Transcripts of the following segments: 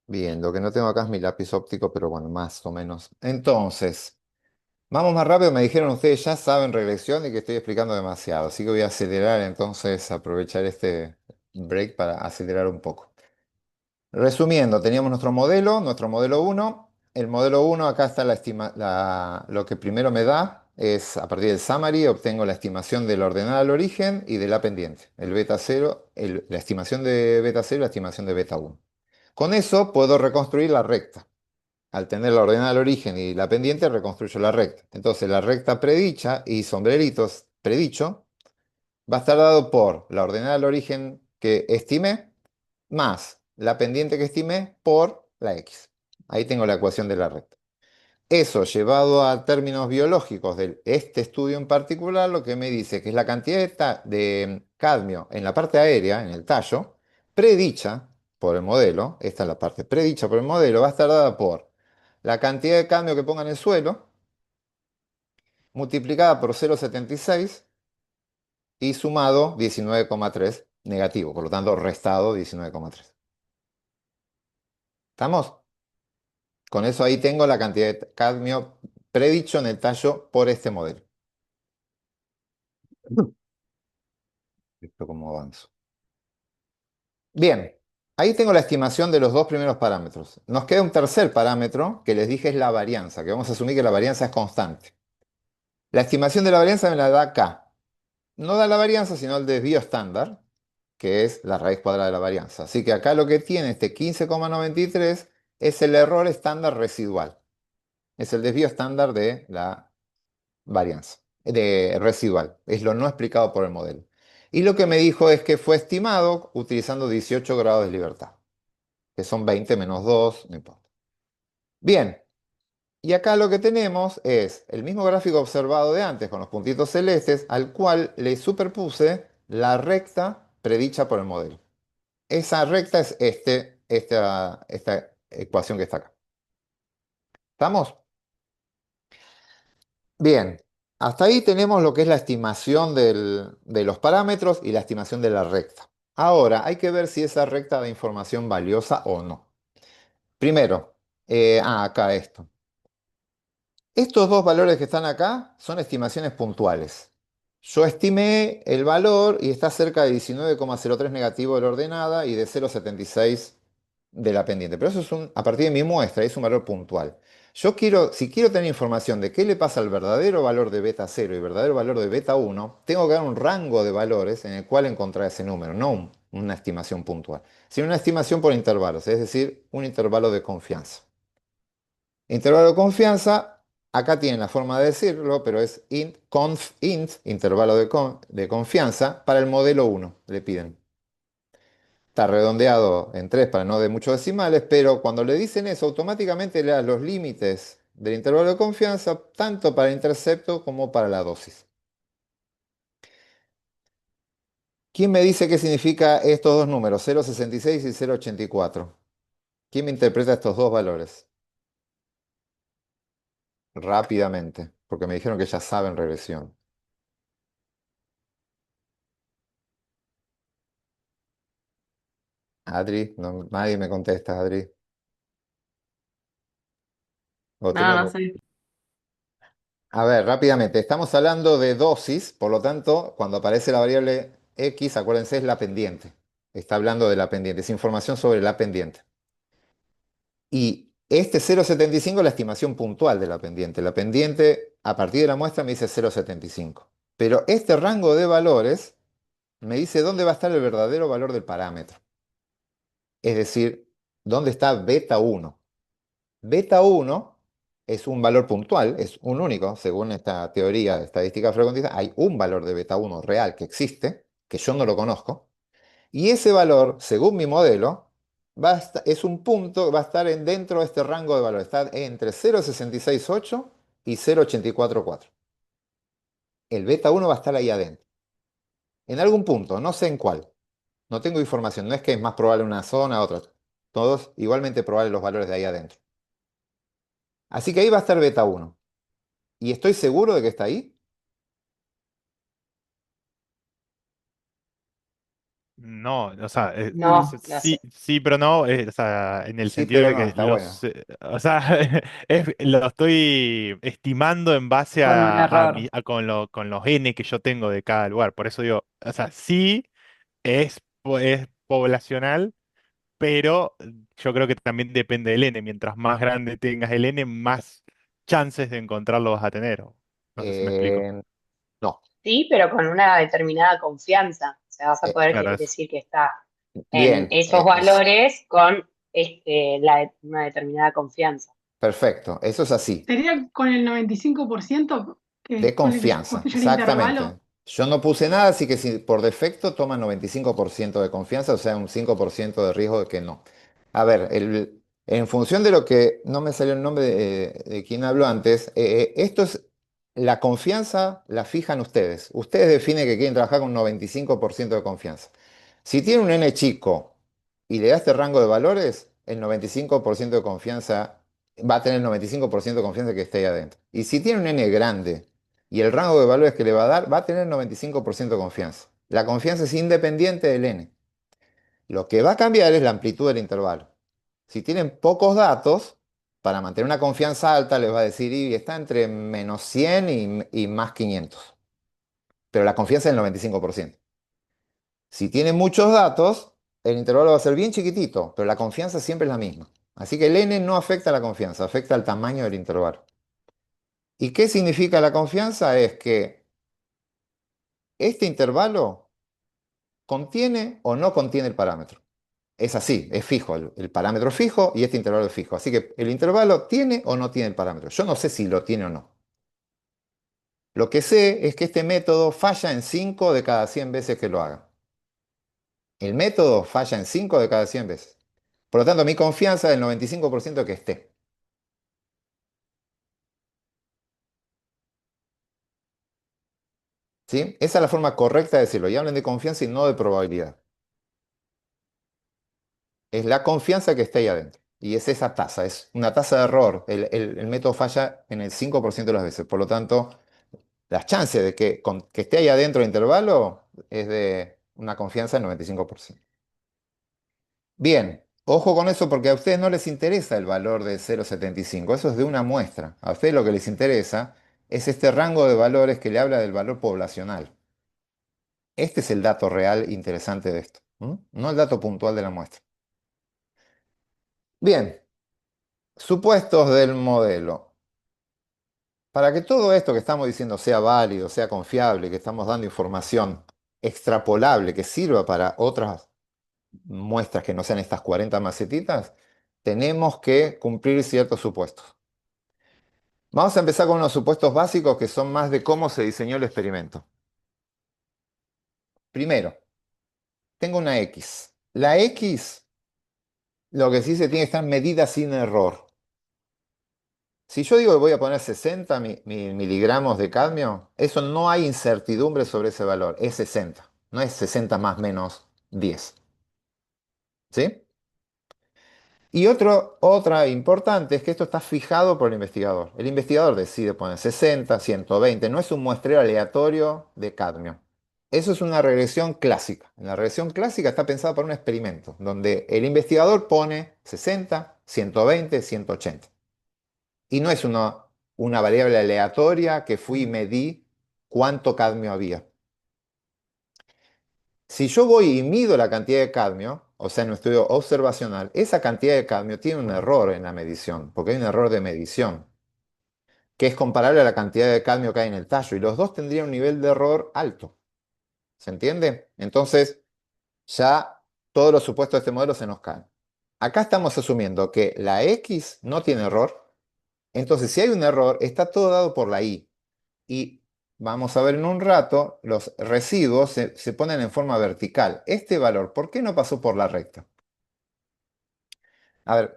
Bien, lo que no tengo acá es mi lápiz óptico, pero bueno, más o menos. Entonces, vamos más rápido. Me dijeron ustedes ya saben regresión y que estoy explicando demasiado. Así que voy a acelerar, entonces aprovechar este break para acelerar un poco. Resumiendo, teníamos nuestro modelo uno. El modelo uno, acá está lo que primero me da es, a partir del summary, obtengo la estimación de la ordenada al origen y de la pendiente. El beta cero, la estimación de beta cero y la estimación de beta uno. Con eso puedo reconstruir la recta. Al tener la ordenada al origen y la pendiente, reconstruyo la recta. Entonces, la recta predicha y sombreritos predicho va a estar dado por la ordenada al origen que estimé más la pendiente que estimé por la x. Ahí tengo la ecuación de la recta. Eso llevado a términos biológicos de este estudio en particular, lo que me dice que es la cantidad de cadmio en la parte aérea, en el tallo, predicha por el modelo, esta es la parte predicha por el modelo, va a estar dada por la cantidad de cadmio que ponga en el suelo, multiplicada por 0,76 y sumado 19,3 negativo, por lo tanto restado 19,3. ¿Estamos? Con eso ahí tengo la cantidad de cadmio predicho en el tallo por este modelo. ¿Esto cómo avanzo? Bien, ahí tengo la estimación de los dos primeros parámetros. Nos queda un tercer parámetro que les dije es la varianza, que vamos a asumir que la varianza es constante. La estimación de la varianza me la da acá. No da la varianza, sino el desvío estándar, que es la raíz cuadrada de la varianza. Así que acá lo que tiene este 15,93 es el error estándar residual. Es el desvío estándar de la varianza, de residual. Es lo no explicado por el modelo. Y lo que me dijo es que fue estimado utilizando 18 grados de libertad, que son 20 menos 2, no importa. Bien, y acá lo que tenemos es el mismo gráfico observado de antes con los puntitos celestes, al cual le superpuse la recta predicha por el modelo. Esa recta es esta ecuación que está acá. ¿Estamos? Bien, hasta ahí tenemos lo que es la estimación de los parámetros y la estimación de la recta. Ahora, hay que ver si esa recta da información valiosa o no. Primero, acá esto. Estos dos valores que están acá son estimaciones puntuales. Yo estimé el valor y está cerca de 19,03 negativo de la ordenada y de 0,76 de la pendiente. Pero eso es a partir de mi muestra, es un valor puntual. Si quiero tener información de qué le pasa al verdadero valor de beta cero y verdadero valor de beta uno, tengo que dar un rango de valores en el cual encontrar ese número, no una estimación puntual, sino una estimación por intervalos, es decir, un intervalo de confianza. Intervalo de confianza, acá tienen la forma de decirlo, pero es int, intervalo de confianza, para el modelo uno le piden. Está redondeado en 3 para no de muchos decimales, pero cuando le dicen eso, automáticamente le da los límites del intervalo de confianza, tanto para el intercepto como para la dosis. ¿Quién me dice qué significa estos dos números, 0,66 y 0,84? ¿Quién me interpreta estos dos valores? Rápidamente, porque me dijeron que ya saben regresión. Adri, nadie me contesta, Adri. O No, tengo no sé. A ver, rápidamente, estamos hablando de dosis, por lo tanto, cuando aparece la variable X, acuérdense, es la pendiente. Está hablando de la pendiente, es información sobre la pendiente. Y este 0,75 es la estimación puntual de la pendiente. La pendiente, a partir de la muestra, me dice 0,75. Pero este rango de valores me dice dónde va a estar el verdadero valor del parámetro. Es decir, dónde está beta uno. Beta uno es un valor puntual, es un único, según esta teoría de estadística frecuentista, hay un valor de beta uno real que existe, que yo no lo conozco, y ese valor, según mi modelo, es un punto, va a estar dentro de este rango de valores, está entre 0,668 y 0,844. El beta uno va a estar ahí adentro, en algún punto, no sé en cuál, no tengo información, no es que es más probable una zona, otra, todos igualmente probables los valores de ahí adentro. Así que ahí va a estar beta uno. ¿Y estoy seguro de que está ahí? No, o sea, No, lo sí, sé. sí, pero no, o sea, en el Sí, sentido pero de no, que está bueno. o sea, lo estoy estimando en base Con un error. con los N que yo tengo de cada lugar. Por eso digo, o sea, sí es poblacional, pero yo creo que también depende del N. Mientras más grande tengas el N, más chances de encontrarlo vas a tener. No sé si me explico. Eh, no. Sí, pero con una determinada confianza. O sea, vas a poder Claro, decir que está en Bien, esos valores con una determinada confianza. perfecto, eso es así. Sería con el 95% De que con el que yo confianza, construyo el exactamente. intervalo. Yo no puse nada, así que si por defecto toma 95% de confianza, o sea, un 5% de riesgo de que no. A ver, en función de lo que no me salió el nombre de quien habló antes, esto es la confianza, la fijan ustedes. Ustedes definen que quieren trabajar con un 95% de confianza. Si tiene un n chico y le da este rango de valores, el 95% de confianza va a tener el 95% de confianza que esté ahí adentro. Y si tiene un n grande y el rango de valores que le va a dar, va a tener 95% de confianza. La confianza es independiente del n. Lo que va a cambiar es la amplitud del intervalo. Si tienen pocos datos, para mantener una confianza alta, les va a decir, y está entre menos 100 y más 500. Pero la confianza es el 95%. Si tienen muchos datos, el intervalo va a ser bien chiquitito, pero la confianza siempre es la misma. Así que el n no afecta a la confianza, afecta al tamaño del intervalo. ¿Y qué significa la confianza? Es que este intervalo contiene o no contiene el parámetro. Es así, es fijo, el parámetro es fijo y este intervalo es fijo. Así que el intervalo tiene o no tiene el parámetro. Yo no sé si lo tiene o no. Lo que sé es que este método falla en 5 de cada 100 veces que lo haga. El método falla en 5 de cada 100 veces. Por lo tanto, mi confianza es del 95% que esté. ¿Sí? Esa es la forma correcta de decirlo. Y hablen de confianza y no de probabilidad. Es la confianza que está ahí adentro. Y es esa tasa, es una tasa de error. El método falla en el 5% de las veces. Por lo tanto, las chances de que esté ahí adentro del intervalo es de una confianza del 95%. Bien, ojo con eso porque a ustedes no les interesa el valor de 0,75. Eso es de una muestra. A ustedes lo que les interesa es este rango de valores que le habla del valor poblacional. Este es el dato real interesante de esto, ¿m? No el dato puntual de la muestra. Bien, supuestos del modelo. Para que todo esto que estamos diciendo sea válido, sea confiable, que estamos dando información extrapolable que sirva para otras muestras que no sean estas 40 macetitas, tenemos que cumplir ciertos supuestos. Vamos a empezar con unos supuestos básicos que son más de cómo se diseñó el experimento. Primero, tengo una X. La X, lo que sí se tiene que estar medida sin error. Si yo digo que voy a poner 60 miligramos de cadmio, eso no hay incertidumbre sobre ese valor, es 60. No es 60 más menos 10. ¿Sí? Y otra importante es que esto está fijado por el investigador. El investigador decide poner 60, 120, no es un muestreo aleatorio de cadmio. Eso es una regresión clásica. En la regresión clásica está pensada para un experimento, donde el investigador pone 60, 120, 180. Y no es una variable aleatoria que fui y medí cuánto cadmio había. Si yo voy y mido la cantidad de cadmio, o sea, en un estudio observacional, esa cantidad de cadmio tiene un error en la medición, porque hay un error de medición, que es comparable a la cantidad de cadmio que hay en el tallo, y los dos tendrían un nivel de error alto. ¿Se entiende? Entonces, ya todos los supuestos de este modelo se nos caen. Acá estamos asumiendo que la X no tiene error, entonces si hay un error, está todo dado por la Y. Y vamos a ver en un rato, los residuos se ponen en forma vertical. Este valor, ¿por qué no pasó por la recta? A ver,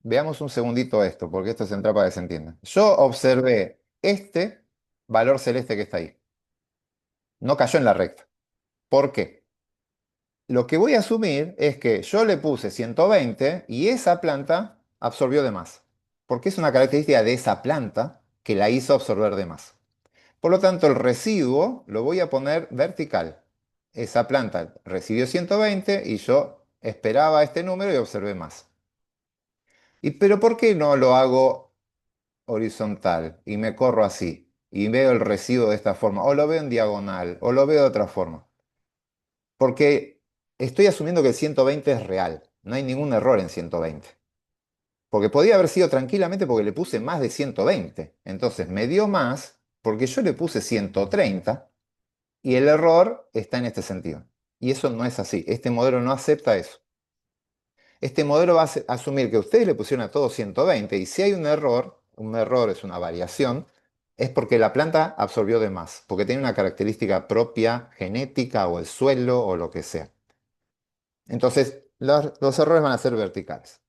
veamos un segundito esto, porque esto es entrar para que se entienda. Yo observé este valor celeste que está ahí. No cayó en la recta. ¿Por qué? Lo que voy a asumir es que yo le puse 120 y esa planta absorbió de más. Porque es una característica de esa planta que la hizo absorber de más. Por lo tanto, el residuo lo voy a poner vertical. esa planta recibió 120 y yo esperaba este número y observé más. Pero ¿por qué no lo hago horizontal y me corro así y veo el residuo de esta forma? O lo veo en diagonal, o lo veo de otra forma. Porque estoy asumiendo que el 120 es real. No hay ningún error en 120. Porque podía haber sido tranquilamente porque le puse más de 120. Entonces me dio más porque yo le puse 130 y el error está en este sentido. Y eso no es así. Este modelo no acepta eso. Este modelo va a asumir que ustedes le pusieron a todo 120 y si hay un error es una variación, es porque la planta absorbió de más, porque tiene una característica propia genética o el suelo o lo que sea. Entonces, los errores van a ser verticales.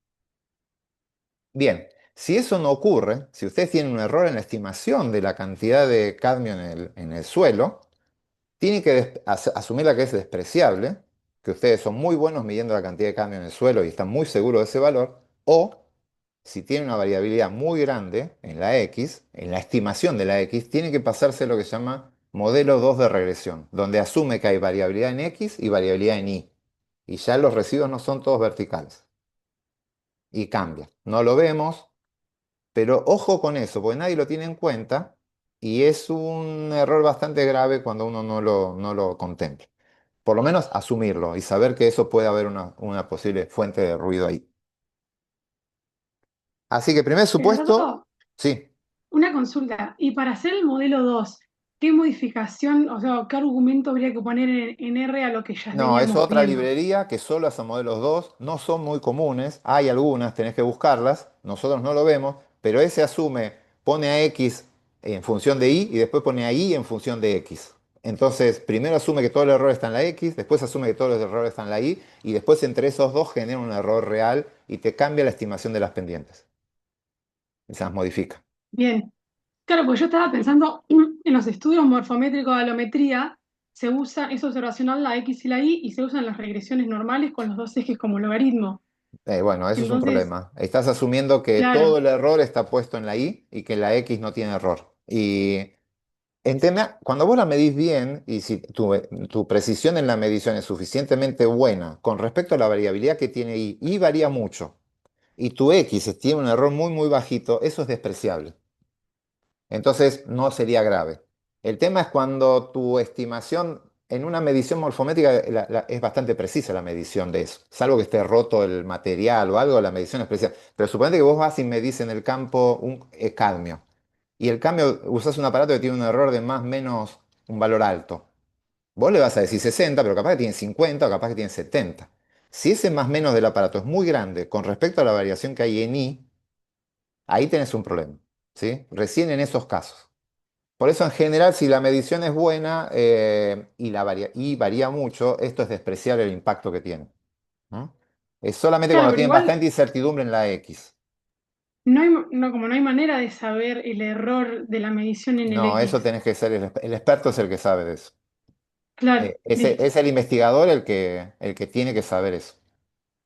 Bien, si eso no ocurre, si ustedes tienen un error en la estimación de la cantidad de cadmio en el suelo, tienen que asumir la que es despreciable, que ustedes son muy buenos midiendo la cantidad de cadmio en el suelo y están muy seguros de ese valor, o si tienen una variabilidad muy grande en la X, en la estimación de la X, tienen que pasarse lo que se llama modelo 2 de regresión, donde asume que hay variabilidad en X y variabilidad en Y. Y ya los residuos no son todos verticales. Y cambia. No lo vemos, pero ojo con eso, porque nadie lo tiene en cuenta y es un error bastante grave cuando uno no lo contempla. Por lo menos asumirlo y saber que eso puede haber una posible fuente de ruido ahí. Así que primer supuesto, Eduardo, sí. una consulta. Y para hacer el modelo 2, ¿qué modificación, o sea, qué argumento habría que poner en R a lo que ya No, es veníamos otra viendo? librería que solo hace modelos 2, no son muy comunes, hay algunas, tenés que buscarlas, nosotros no lo vemos, pero ese asume, pone a X en función de Y y después pone a Y en función de X. Entonces, primero asume que todo el error está en la X, después asume que todos los errores están en la Y y después entre esos dos genera un error real y te cambia la estimación de las pendientes. Y se las modifica. Bien. Claro, pues yo estaba pensando en los estudios morfométricos de alometría, se usa, es observacional la X y la Y, y se usan las regresiones normales con los dos ejes como logaritmo. Bueno, eso es un Entonces, problema. Estás asumiendo que todo claro, el error está puesto en la Y y que la X no tiene error. Y cuando vos la medís bien y si tu precisión en la medición es suficientemente buena con respecto a la variabilidad que tiene Y varía mucho, y tu X tiene un error muy, muy bajito, eso es despreciable. Entonces no sería grave. El tema es cuando tu estimación en una medición morfométrica es bastante precisa la medición de eso. Salvo que esté roto el material o algo, la medición es precisa. Pero suponete que vos vas y medís en el campo un cadmio. Y el cambio, usás un aparato que tiene un error de más o menos un valor alto. Vos le vas a decir 60, pero capaz que tiene 50 o capaz que tiene 70. Si ese más menos del aparato es muy grande con respecto a la variación que hay en I, ahí tenés un problema. ¿Sí? Recién en esos casos. Por eso, en general, si la medición es buena y varía mucho, esto es despreciable el impacto que tiene. ¿No? Es solamente claro, cuando pero tienen igual bastante incertidumbre en la X. no hay, no, como no hay manera de saber el error de la medición en el No, eso X. tenés que ser, el experto es el que sabe de eso. Claro, listo, Es el investigador el que tiene que saber eso.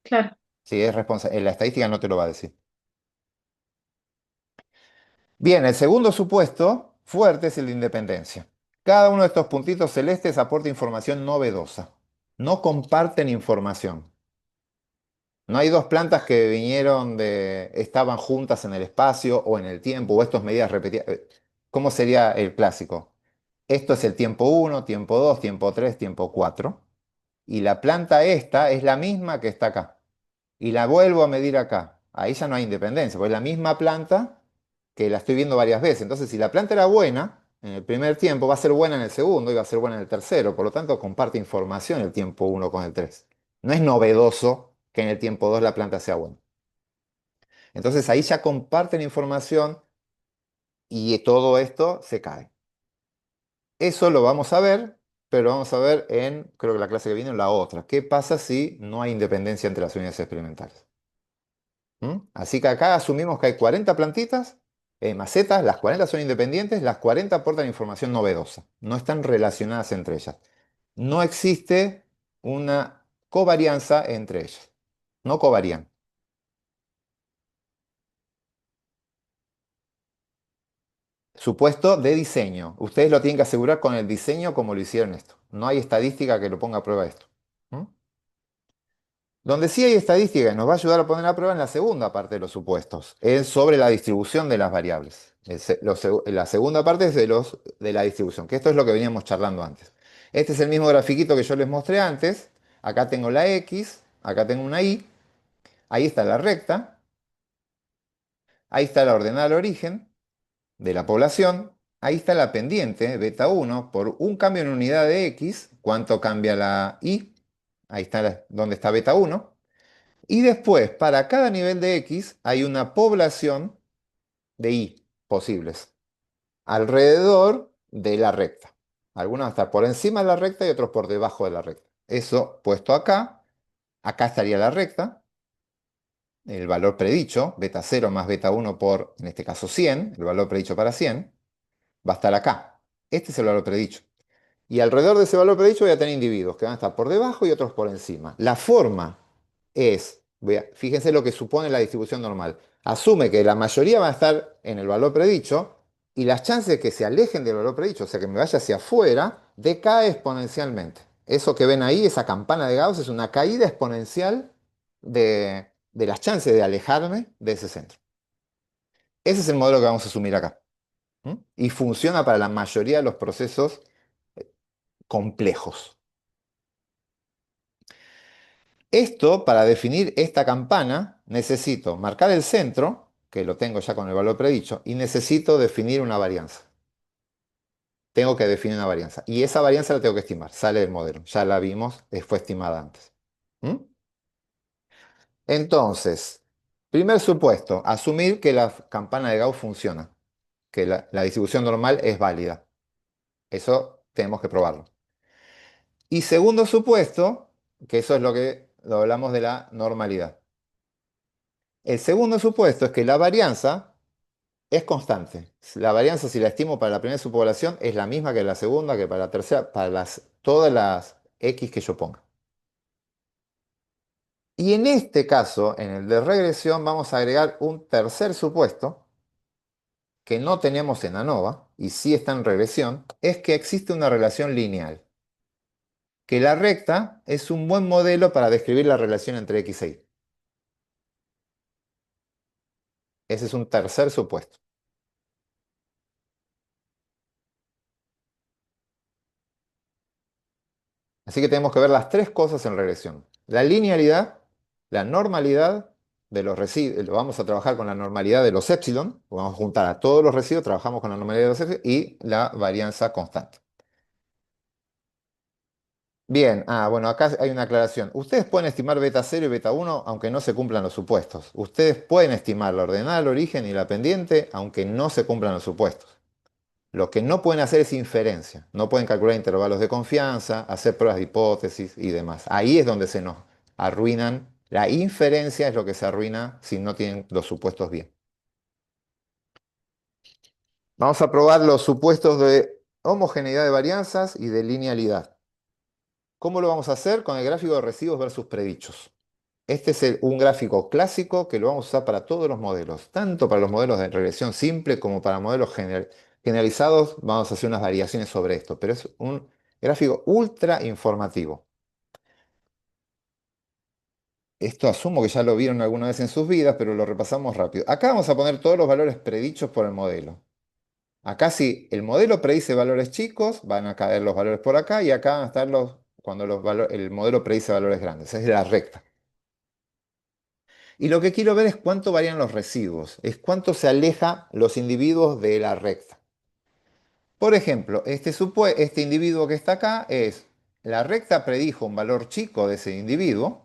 claro. Sí, es responsable. La estadística no te lo va a decir. Bien, el segundo supuesto fuerte es el de independencia. Cada uno de estos puntitos celestes aporta información novedosa. No comparten información. No hay dos plantas que estaban juntas en el espacio o en el tiempo, o estas medidas repetidas. ¿Cómo sería el clásico? Esto es el tiempo uno, tiempo 2, tiempo 3, tiempo 4. Y la planta esta es la misma que está acá. Y la vuelvo a medir acá. Ahí ya no hay independencia, porque es la misma planta que la estoy viendo varias veces. Entonces, si la planta era buena en el primer tiempo, va a ser buena en el segundo y va a ser buena en el tercero. Por lo tanto, comparte información el tiempo uno con el 3. No es novedoso que en el tiempo 2 la planta sea buena. Entonces, ahí ya comparten información y todo esto se cae. Eso lo vamos a ver, pero vamos a ver creo que la clase que viene, en la otra. ¿Qué pasa si no hay independencia entre las unidades experimentales? Así que acá asumimos que hay 40 plantitas, macetas, las 40 son independientes, las 40 aportan información novedosa, no están relacionadas entre ellas. No existe una covarianza entre ellas, no covarían. Supuesto de diseño. Ustedes lo tienen que asegurar con el diseño como lo hicieron esto. No hay estadística que lo ponga a prueba esto. ¿Mm? Donde sí hay estadística y nos va a ayudar a poner a prueba en la segunda parte de los supuestos, es sobre la distribución de las variables. La segunda parte es de la distribución, que esto es lo que veníamos charlando antes. Este es el mismo grafiquito que yo les mostré antes. Acá tengo la X, acá tengo una Y, ahí está la recta, ahí está la ordenada al origen de la población, ahí está la pendiente, beta 1, por un cambio en unidad de X, ¿cuánto cambia la Y? Ahí está donde está beta 1. Y después, para cada nivel de X, hay una población de Y posibles, alrededor de la recta. Algunos van a estar por encima de la recta y otros por debajo de la recta. Eso puesto acá, acá estaría la recta, el valor predicho, beta 0 más beta 1 por, en este caso, 100, el valor predicho para 100, va a estar acá. Este es el valor predicho. Y alrededor de ese valor predicho voy a tener individuos que van a estar por debajo y otros por encima. La forma es, fíjense lo que supone la distribución normal. Asume que la mayoría va a estar en el valor predicho y las chances de que se alejen del valor predicho, o sea, que me vaya hacia afuera, decae exponencialmente. Eso que ven ahí, esa campana de Gauss, es una caída exponencial de las chances de alejarme de ese centro. Ese es el modelo que vamos a asumir acá. ¿Mm? Y funciona para la mayoría de los procesos complejos. Esto, para definir esta campana, necesito marcar el centro, que lo tengo ya con el valor predicho, y necesito definir una varianza. Tengo que definir una varianza. Y esa varianza la tengo que estimar. Sale del modelo. Ya la vimos, fue estimada antes. ¿Mm? Entonces, primer supuesto, asumir que la campana de Gauss funciona, que la distribución normal es válida. Eso tenemos que probarlo. Y segundo supuesto, que eso es lo hablamos de la normalidad. El segundo supuesto es que la varianza es constante. La varianza, si la estimo para la primera subpoblación, es la misma que la segunda, que para la tercera, para todas las X que yo ponga. Y en este caso, en el de regresión, vamos a agregar un tercer supuesto que no tenemos en ANOVA, y sí está en regresión, es que existe una relación lineal. Que la recta es un buen modelo para describir la relación entre X e Y. Ese es un tercer supuesto. Así que tenemos que ver las tres cosas en regresión. La linealidad, la normalidad de los residuos, vamos a trabajar con la normalidad de los épsilon, vamos a juntar a todos los residuos, trabajamos con la normalidad de los épsilon y la varianza constante. Bien, bueno, acá hay una aclaración. Ustedes pueden estimar beta 0 y beta 1 aunque no se cumplan los supuestos. Ustedes pueden estimar la ordenada al origen y la pendiente aunque no se cumplan los supuestos. Lo que no pueden hacer es inferencia. No pueden calcular intervalos de confianza, hacer pruebas de hipótesis y demás. Ahí es donde se nos arruinan. La inferencia es lo que se arruina si no tienen los supuestos bien. Vamos a probar los supuestos de homogeneidad de varianzas y de linealidad. ¿Cómo lo vamos a hacer? Con el gráfico de residuos versus predichos. Este es un gráfico clásico que lo vamos a usar para todos los modelos, tanto para los modelos de regresión simple como para modelos generalizados. Vamos a hacer unas variaciones sobre esto, pero es un gráfico ultra informativo. Esto asumo que ya lo vieron alguna vez en sus vidas, pero lo repasamos rápido. Acá vamos a poner todos los valores predichos por el modelo. Acá si el modelo predice valores chicos, van a caer los valores por acá y acá van a estar cuando el modelo predice valores grandes. Es la recta. Y lo que quiero ver es cuánto varían los residuos, es cuánto se aleja los individuos de la recta. Por ejemplo, este individuo que está acá la recta predijo un valor chico de ese individuo,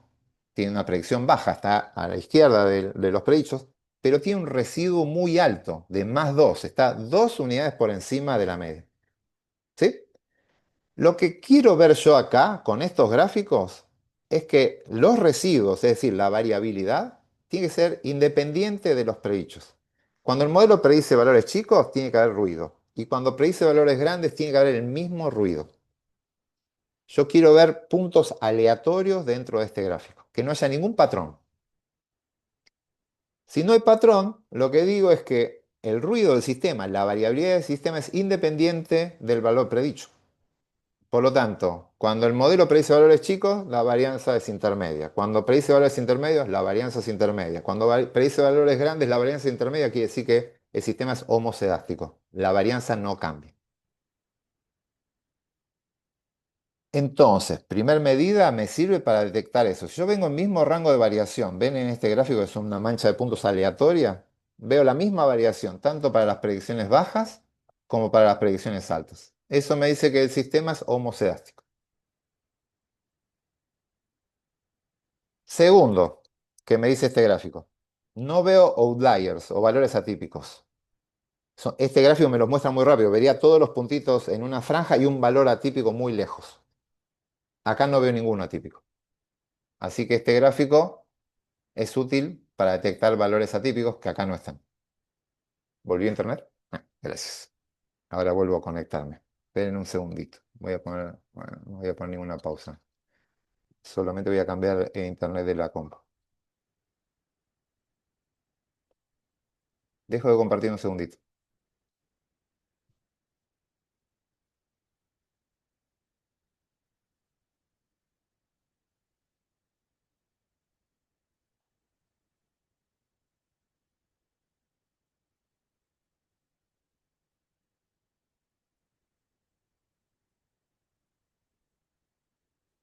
tiene una predicción baja, está a la izquierda de los predichos, pero tiene un residuo muy alto, de más 2, está 2 unidades por encima de la media. ¿Sí? Lo que quiero ver yo acá con estos gráficos es que los residuos, es decir, la variabilidad, tiene que ser independiente de los predichos. Cuando el modelo predice valores chicos, tiene que haber ruido. Y cuando predice valores grandes, tiene que haber el mismo ruido. Yo quiero ver puntos aleatorios dentro de este gráfico, que no haya ningún patrón. Si no hay patrón, lo que digo es que el ruido del sistema, la variabilidad del sistema es independiente del valor predicho. Por lo tanto, cuando el modelo predice valores chicos, la varianza es intermedia. Cuando predice valores intermedios, la varianza es intermedia. Cuando predice valores grandes, la varianza es intermedia quiere decir que el sistema es homocedástico. La varianza no cambia. Entonces, primer medida me sirve para detectar eso. Si yo vengo en mismo rango de variación, ven en este gráfico que es una mancha de puntos aleatoria, veo la misma variación tanto para las predicciones bajas como para las predicciones altas. Eso me dice que el sistema es homocedástico. Segundo, que me dice este gráfico, no veo outliers o valores atípicos. Este gráfico me los muestra muy rápido. Vería todos los puntitos en una franja y un valor atípico muy lejos. Acá no veo ninguno atípico. Así que este gráfico es útil para detectar valores atípicos que acá no están. ¿Volví a internet? Gracias. Ahora vuelvo a conectarme. Esperen un segundito. Bueno, no voy a poner ninguna pausa. Solamente voy a cambiar el internet de la compu. Dejo de compartir un segundito.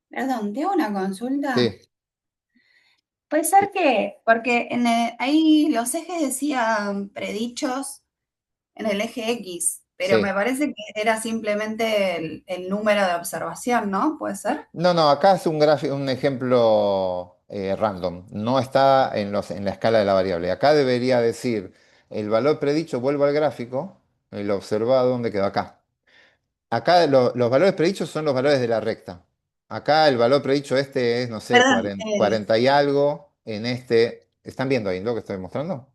Perdón, tengo una consulta. Sí, Puede ser que, porque ahí los ejes decían predichos en el eje X, pero me sí. parece que era simplemente el número de observación, ¿no? ¿Puede ser? No, no, acá es un gráfico, un ejemplo random. No está en la escala de la variable. Acá debería decir el valor predicho, vuelvo al gráfico, el observado, ¿dónde quedó? Acá. Acá los valores predichos son los valores de la recta. Acá el valor predicho este es, no sé, Perdón, 40, 40 y algo. En este, ¿están viendo ahí lo que estoy mostrando?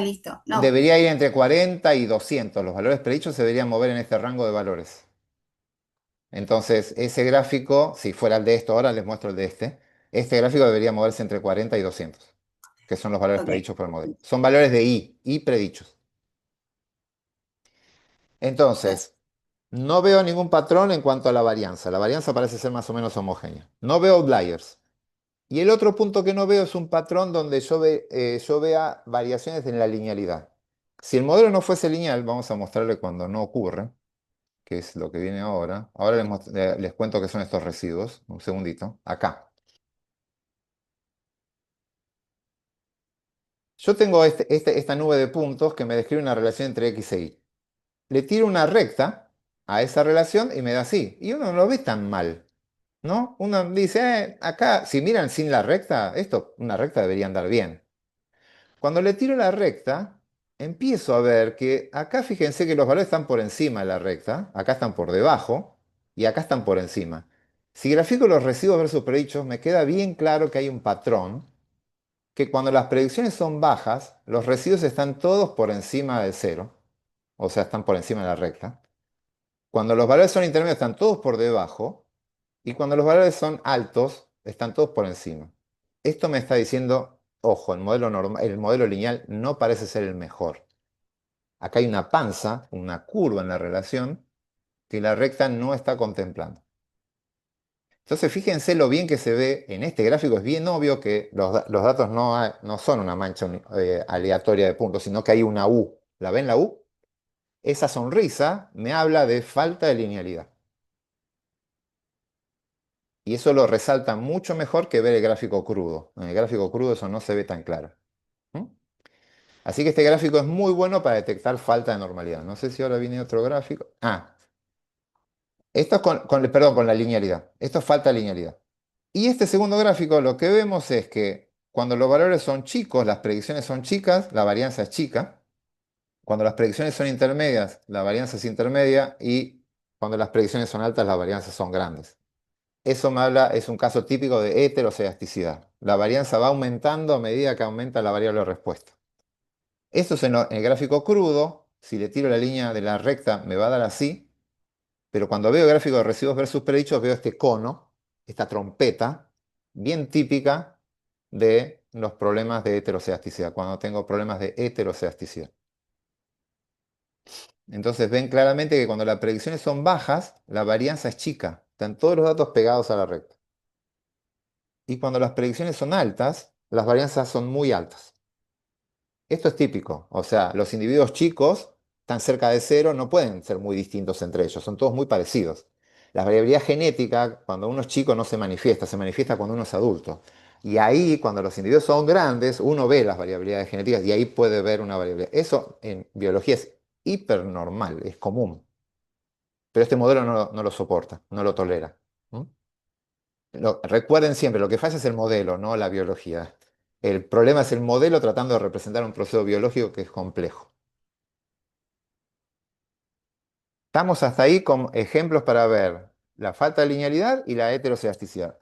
listo. No, Debería ir entre 40 y 200. Los valores predichos se deberían mover en este rango de valores. Entonces, ese gráfico, si fuera el de esto, ahora les muestro el de este. Este gráfico debería moverse entre 40 y 200, que son los valores ok. predichos por el modelo. Son valores de I predichos. Entonces, no veo ningún patrón en cuanto a la varianza. La varianza parece ser más o menos homogénea. No veo outliers. Y el otro punto que no veo es un patrón donde yo vea variaciones en la linealidad. Si el modelo no fuese lineal, vamos a mostrarle cuando no ocurre, que es lo que viene ahora. Ahora les cuento qué son estos residuos. Un segundito. Acá. Yo tengo esta nube de puntos que me describe una relación entre X e Y. Le tiro una recta a esa relación y me da así. Y uno no lo ve tan mal. ¿No? Uno dice, acá, si miran sin la recta, una recta debería andar bien. Cuando le tiro la recta, empiezo a ver que acá fíjense que los valores están por encima de la recta, acá están por debajo y acá están por encima. Si grafico los residuos versus predichos, me queda bien claro que hay un patrón, que cuando las predicciones son bajas, los residuos están todos por encima del cero, o sea, están por encima de la recta. Cuando los valores son intermedios, están todos por debajo. Y cuando los valores son altos, están todos por encima. Esto me está diciendo, ojo, el modelo lineal no parece ser el mejor. Acá hay una panza, una curva en la relación que la recta no está contemplando. Entonces fíjense lo bien que se ve en este gráfico. Es bien obvio que los datos no son una mancha aleatoria de puntos, sino que hay una U. ¿La ven la U? Esa sonrisa me habla de falta de linealidad. Y eso lo resalta mucho mejor que ver el gráfico crudo. En el gráfico crudo eso no se ve tan claro. ¿Mm? Así que este gráfico es muy bueno para detectar falta de normalidad. No sé si ahora viene otro gráfico. Esto es perdón, con la linealidad. Esto es falta de linealidad. Y este segundo gráfico lo que vemos es que cuando los valores son chicos, las predicciones son chicas, la varianza es chica. Cuando las predicciones son intermedias, la varianza es intermedia. Y cuando las predicciones son altas, las varianzas son grandes. Eso me habla, es un caso típico de heteroscedasticidad. La varianza va aumentando a medida que aumenta la variable de respuesta. Esto es en el gráfico crudo. Si le tiro la línea de la recta me va a dar así. Pero cuando veo el gráfico de residuos versus predichos veo este cono, esta trompeta, bien típica de los problemas de heteroscedasticidad, cuando tengo problemas de heteroscedasticidad. Entonces ven claramente que cuando las predicciones son bajas, la varianza es chica. Están todos los datos pegados a la recta. Y cuando las predicciones son altas, las varianzas son muy altas. Esto es típico. O sea, los individuos chicos tan cerca de cero no pueden ser muy distintos entre ellos. Son todos muy parecidos. La variabilidad genética, cuando uno es chico, no se manifiesta cuando uno es adulto. Y ahí, cuando los individuos son grandes, uno ve las variabilidades genéticas y ahí puede ver una variabilidad. Eso en biología es hipernormal, es común. Pero este modelo no lo soporta, no lo tolera. ¿Mm? Recuerden siempre, lo que falla es el modelo, no la biología. El problema es el modelo tratando de representar un proceso biológico que es complejo. Estamos hasta ahí con ejemplos para ver la falta de linealidad y la heterocedasticidad.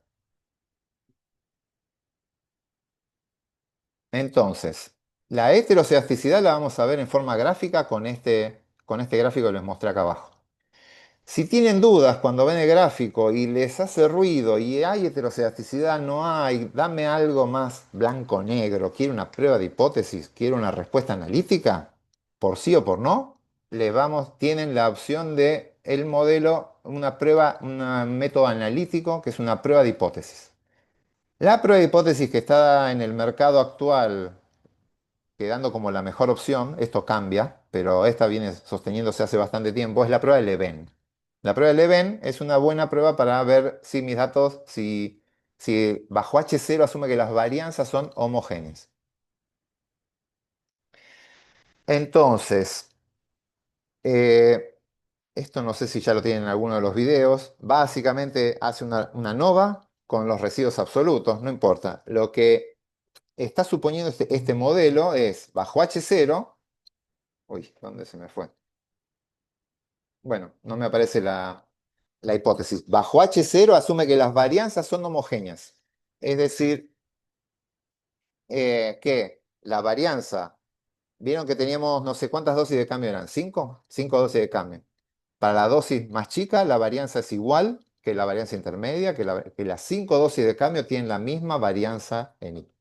Entonces, la heterocedasticidad la vamos a ver en forma gráfica con este gráfico que les mostré acá abajo. Si tienen dudas cuando ven el gráfico y les hace ruido y hay heterocedasticidad, no hay, dame algo más blanco-negro, quiero una prueba de hipótesis, quiero una respuesta analítica, por sí o por no, tienen la opción de el modelo, una prueba, un método analítico que es una prueba de hipótesis. La prueba de hipótesis que está en el mercado actual quedando como la mejor opción, esto cambia, pero esta viene sosteniéndose hace bastante tiempo, es la prueba de Leven. La prueba de Leven es una buena prueba para ver si mis datos, si bajo H0 asume que las varianzas son homogéneas. Entonces, eh, esto no sé si ya lo tienen en alguno de los videos, básicamente hace una nova con los residuos absolutos, no importa. Lo que está suponiendo este modelo es bajo H0, uy, ¿dónde se me fue? Bueno, no me aparece la hipótesis. Bajo H0 asume que las varianzas son homogéneas. Es decir, que la varianza, vieron que teníamos no sé cuántas dosis de cambio eran, ¿cinco? Cinco dosis de cambio. Para la dosis más chica, la varianza es igual que la varianza intermedia, que las cinco dosis de cambio tienen la misma varianza en I.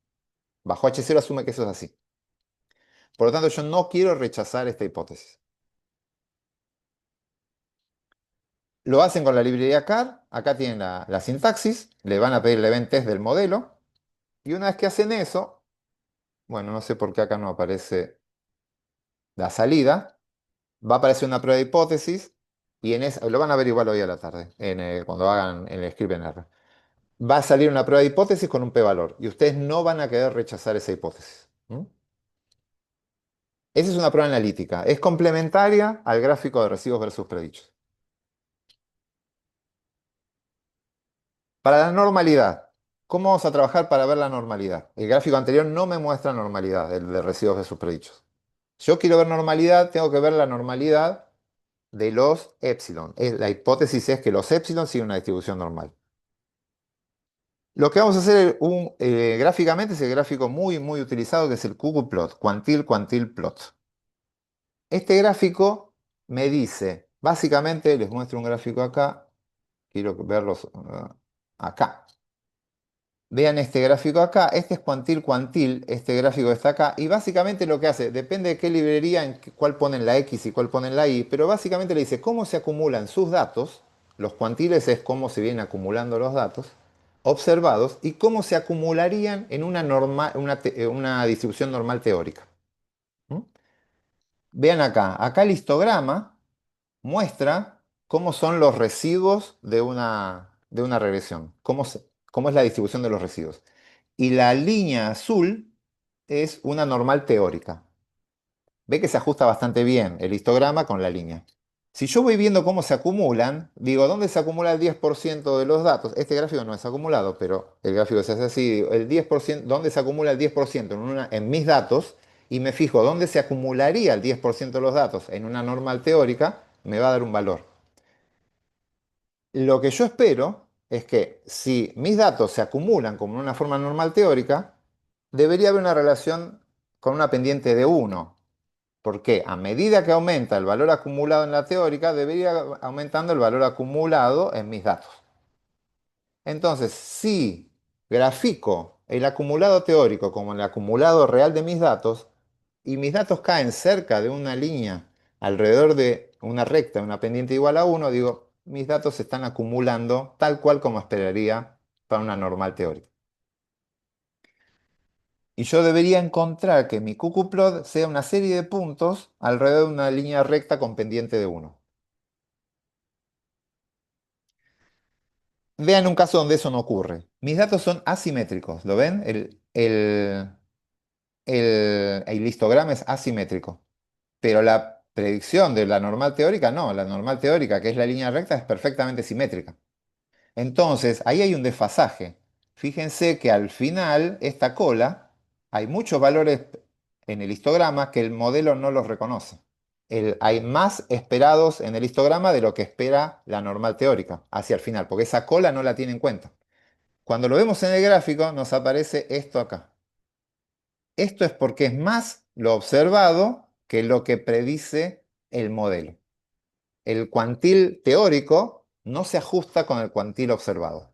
Bajo H0 asume que eso es así. Por lo tanto, yo no quiero rechazar esta hipótesis. Lo hacen con la librería CAR, acá tienen la sintaxis, le van a pedir el event test del modelo, y una vez que hacen eso, bueno, no sé por qué acá no aparece la salida, va a aparecer una prueba de hipótesis, y lo van a ver igual hoy a la tarde, cuando hagan el scrivener. Va a salir una prueba de hipótesis con un p-valor, y ustedes no van a querer rechazar esa hipótesis. ¿Mm? Esa es una prueba analítica, es complementaria al gráfico de residuos versus predichos. Para la normalidad, ¿cómo vamos a trabajar para ver la normalidad? El gráfico anterior no me muestra normalidad, el de residuos versus predichos. Yo quiero ver normalidad, tengo que ver la normalidad de los epsilon. La hipótesis es que los epsilon siguen una distribución normal. Lo que vamos a hacer gráficamente es el gráfico muy utilizado que es el ggplot, quantil plot. Este gráfico me dice, básicamente, les muestro un gráfico acá, quiero verlos acá. Vean este gráfico acá, este es cuantil, este gráfico está acá, y básicamente lo que hace, depende de qué librería, cuál ponen la X y cuál ponen la Y, pero básicamente le dice cómo se acumulan sus datos, los cuantiles es cómo se vienen acumulando los datos observados y cómo se acumularían en una distribución normal teórica. ¿Mm? Vean acá el histograma muestra cómo son los residuos de una regresión, cómo es la distribución de los residuos. Y la línea azul es una normal teórica. Ve que se ajusta bastante bien el histograma con la línea. Si yo voy viendo cómo se acumulan, digo, ¿dónde se acumula el 10% de los datos? Este gráfico no es acumulado, pero el gráfico se hace así. Digo, el 10%, ¿dónde se acumula el 10% en mis datos? Y me fijo dónde se acumularía el 10% de los datos en una normal teórica, me va a dar un valor. Lo que yo espero es que si mis datos se acumulan como en una forma normal teórica, debería haber una relación con una pendiente de 1. Porque a medida que aumenta el valor acumulado en la teórica, debería aumentando el valor acumulado en mis datos. Entonces, si grafico el acumulado teórico como el acumulado real de mis datos, y mis datos caen cerca de una línea alrededor de una recta, una pendiente igual a 1, digo, mis datos se están acumulando tal cual como esperaría para una normal teórica. Y yo debería encontrar que mi cucuplot sea una serie de puntos alrededor de una línea recta con pendiente de 1. Vean un caso donde eso no ocurre. Mis datos son asimétricos, ¿lo ven? El histograma es asimétrico. Pero la predicción de la normal teórica no. La normal teórica, que es la línea recta, es perfectamente simétrica. Entonces, ahí hay un desfasaje. Fíjense que al final, esta cola, hay muchos valores en el histograma que el modelo no los reconoce. Hay más esperados en el histograma de lo que espera la normal teórica hacia el final, porque esa cola no la tiene en cuenta. Cuando lo vemos en el gráfico, nos aparece esto acá. Esto es porque es más lo observado que lo que predice el modelo. El cuantil teórico no se ajusta con el cuantil observado.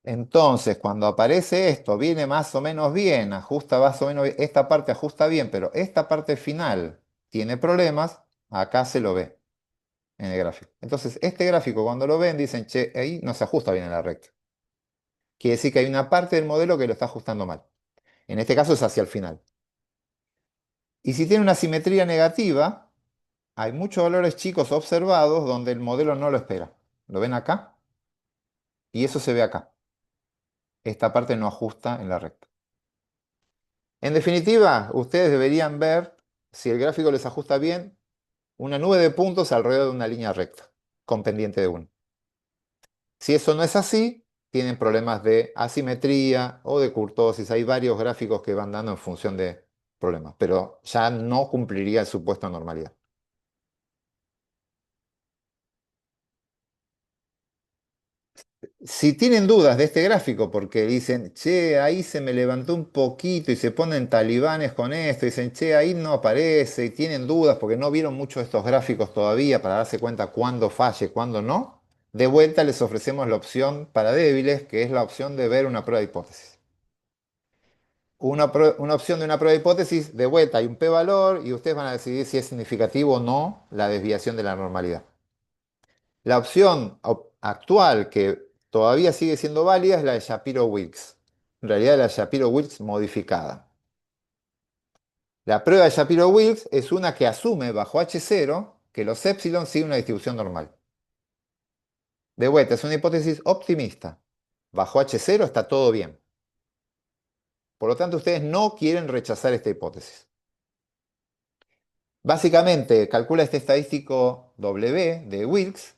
Entonces, cuando aparece esto, viene más o menos bien, ajusta más o menos bien, esta parte ajusta bien, pero esta parte final tiene problemas, acá se lo ve en el gráfico. Entonces, este gráfico cuando lo ven dicen, che, ahí no se ajusta bien en la recta. Quiere decir que hay una parte del modelo que lo está ajustando mal. En este caso es hacia el final. Y si tiene una simetría negativa, hay muchos valores chicos observados donde el modelo no lo espera. ¿Lo ven acá? Y eso se ve acá. Esta parte no ajusta en la recta. En definitiva, ustedes deberían ver, si el gráfico les ajusta bien, una nube de puntos alrededor de una línea recta, con pendiente de 1. Si eso no es así, tienen problemas de asimetría o de kurtosis. Hay varios gráficos que van dando en función de problemas, pero ya no cumpliría el supuesto de normalidad. Si tienen dudas de este gráfico, porque dicen, che, ahí se me levantó un poquito y se ponen talibanes con esto, dicen, che, ahí no aparece, y tienen dudas porque no vieron mucho de estos gráficos todavía para darse cuenta cuándo falle, cuándo no, de vuelta les ofrecemos la opción para débiles, que es la opción de ver una prueba de hipótesis. Una opción de una prueba de hipótesis, de vuelta hay un p-valor y ustedes van a decidir si es significativo o no la desviación de la normalidad. La opción actual que todavía sigue siendo válida es la de Shapiro-Wilks. En realidad la Shapiro-Wilks modificada. La prueba de Shapiro-Wilks es una que asume bajo H0 que los epsilon siguen una distribución normal. De vuelta, es una hipótesis optimista. Bajo H0 está todo bien. Por lo tanto, ustedes no quieren rechazar esta hipótesis. Básicamente, calcula este estadístico W de Wilks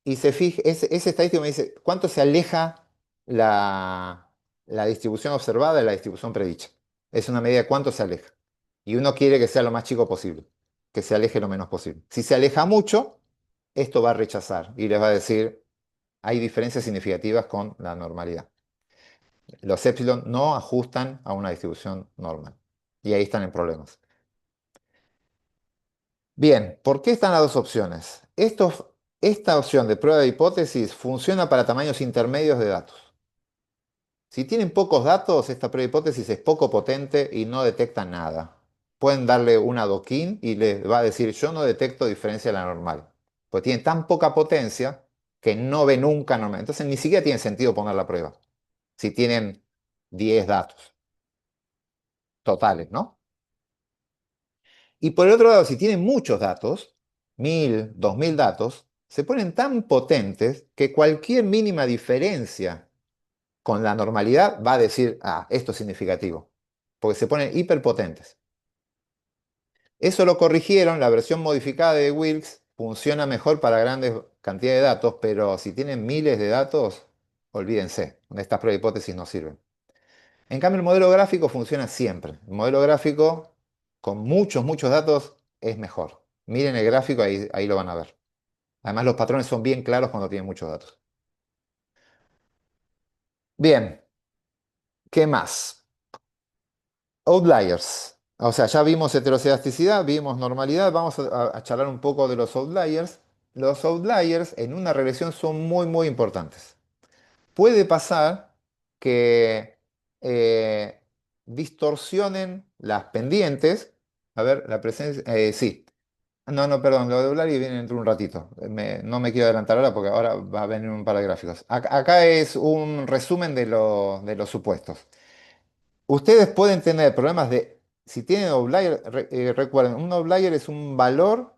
y se fija, ese estadístico me dice cuánto se aleja la distribución observada de la distribución predicha. Es una medida de cuánto se aleja. Y uno quiere que sea lo más chico posible, que se aleje lo menos posible. Si se aleja mucho, esto va a rechazar y les va a decir, hay diferencias significativas con la normalidad. Los epsilon no ajustan a una distribución normal. Y ahí están en problemas. Bien, ¿por qué están las dos opciones? Esta opción de prueba de hipótesis funciona para tamaños intermedios de datos. Si tienen pocos datos, esta prueba de hipótesis es poco potente y no detecta nada. Pueden darle un adoquín y les va a decir, yo no detecto diferencia de la normal. Pues tiene tan poca potencia que no ve nunca normal. Entonces ni siquiera tiene sentido poner la prueba. Si tienen 10 datos totales, ¿no? Y por el otro lado, si tienen muchos datos, 1000, 2000 datos, se ponen tan potentes que cualquier mínima diferencia con la normalidad va a decir, ah, esto es significativo, porque se ponen hiperpotentes. Eso lo corrigieron, la versión modificada de Wilks funciona mejor para grandes cantidades de datos, pero si tienen miles de datos, olvídense, estas pruebas de hipótesis no sirven. En cambio, el modelo gráfico funciona siempre. El modelo gráfico con muchos, muchos datos es mejor. Miren el gráfico, ahí lo van a ver. Además, los patrones son bien claros cuando tienen muchos datos. Bien, ¿qué más? Outliers. O sea, ya vimos heteroscedasticidad, vimos normalidad. Vamos a charlar un poco de los outliers. Los outliers en una regresión son muy, muy importantes. Puede pasar que distorsionen las pendientes A ver, la presencia, sí. No, no, perdón, lo de Eulalie viene dentro de un ratito. No me quiero adelantar ahora porque ahora va a venir un par de gráficos. Acá es un resumen de los supuestos. Ustedes pueden tener problemas de, si tienen outlier, recuerden, un outlier es un valor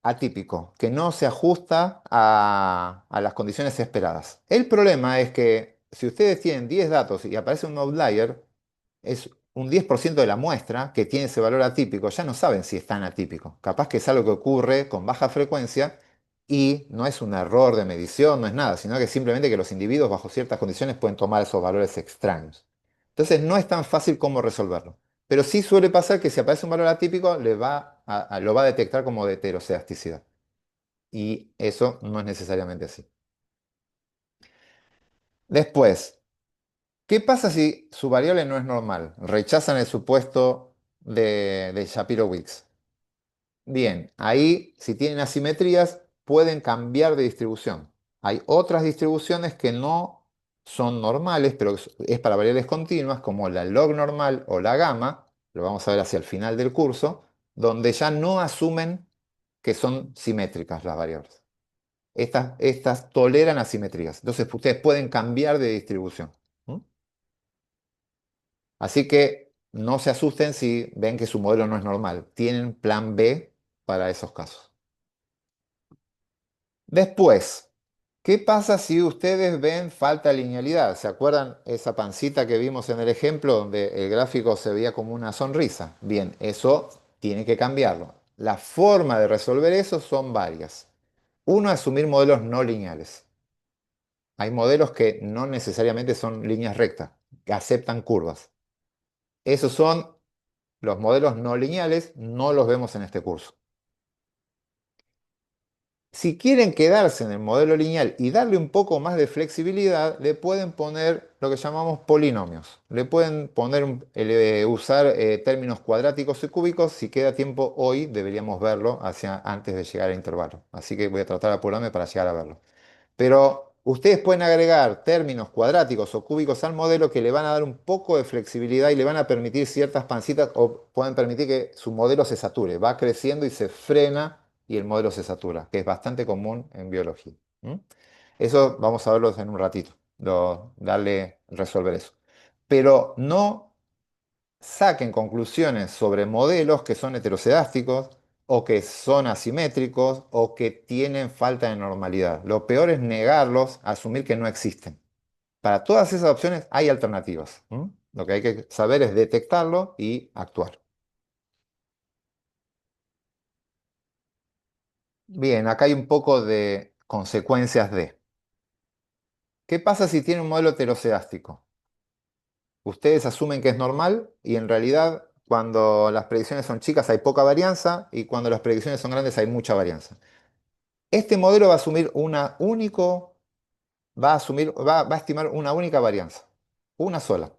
atípico, que no se ajusta a las condiciones esperadas. El problema es que si ustedes tienen 10 datos y aparece un outlier, es un 10% de la muestra que tiene ese valor atípico, ya no saben si es tan atípico. Capaz que es algo que ocurre con baja frecuencia y no es un error de medición, no es nada, sino que simplemente que los individuos bajo ciertas condiciones pueden tomar esos valores extraños. Entonces no es tan fácil como resolverlo. Pero sí suele pasar que si aparece un valor atípico, lo va a detectar como de heterocedasticidad. Y eso no es necesariamente así. Después, ¿qué pasa si su variable no es normal? Rechazan el supuesto de Shapiro-Wilks. Bien, ahí si tienen asimetrías pueden cambiar de distribución. Hay otras distribuciones que no son normales, pero es para variables continuas, como la log normal o la gamma, lo vamos a ver hacia el final del curso, donde ya no asumen que son simétricas las variables. Estas toleran asimetrías. Entonces ustedes pueden cambiar de distribución. ¿Mm? Así que no se asusten si ven que su modelo no es normal. Tienen plan B para esos casos. Después, ¿qué pasa si ustedes ven falta de linealidad? ¿Se acuerdan esa pancita que vimos en el ejemplo donde el gráfico se veía como una sonrisa? Bien, eso tiene que cambiarlo. La forma de resolver eso son varias. Uno, asumir modelos no lineales. Hay modelos que no necesariamente son líneas rectas, que aceptan curvas. Esos son los modelos no lineales, no los vemos en este curso. Si quieren quedarse en el modelo lineal y darle un poco más de flexibilidad, le pueden poner lo que llamamos polinomios. Le pueden poner, usar términos cuadráticos y cúbicos. Si queda tiempo hoy, deberíamos verlo antes de llegar al intervalo. Así que voy a tratar de apurarme para llegar a verlo. Pero ustedes pueden agregar términos cuadráticos o cúbicos al modelo que le van a dar un poco de flexibilidad y le van a permitir ciertas pancitas o pueden permitir que su modelo se sature. Va creciendo y se frena y el modelo se satura, que es bastante común en biología. ¿Mm? Eso vamos a verlo en un ratito, resolver eso. Pero no saquen conclusiones sobre modelos que son heteroscedásticos o que son asimétricos o que tienen falta de normalidad. Lo peor es negarlos, asumir que no existen. Para todas esas opciones hay alternativas. Lo que hay que saber es detectarlo y actuar. Bien, acá hay un poco de consecuencias de. ¿Qué pasa si tiene un modelo heteroscedástico? Ustedes asumen que es normal y en realidad cuando las predicciones son chicas hay poca varianza y cuando las predicciones son grandes hay mucha varianza. Este modelo va a asumir va a estimar una única varianza, una sola.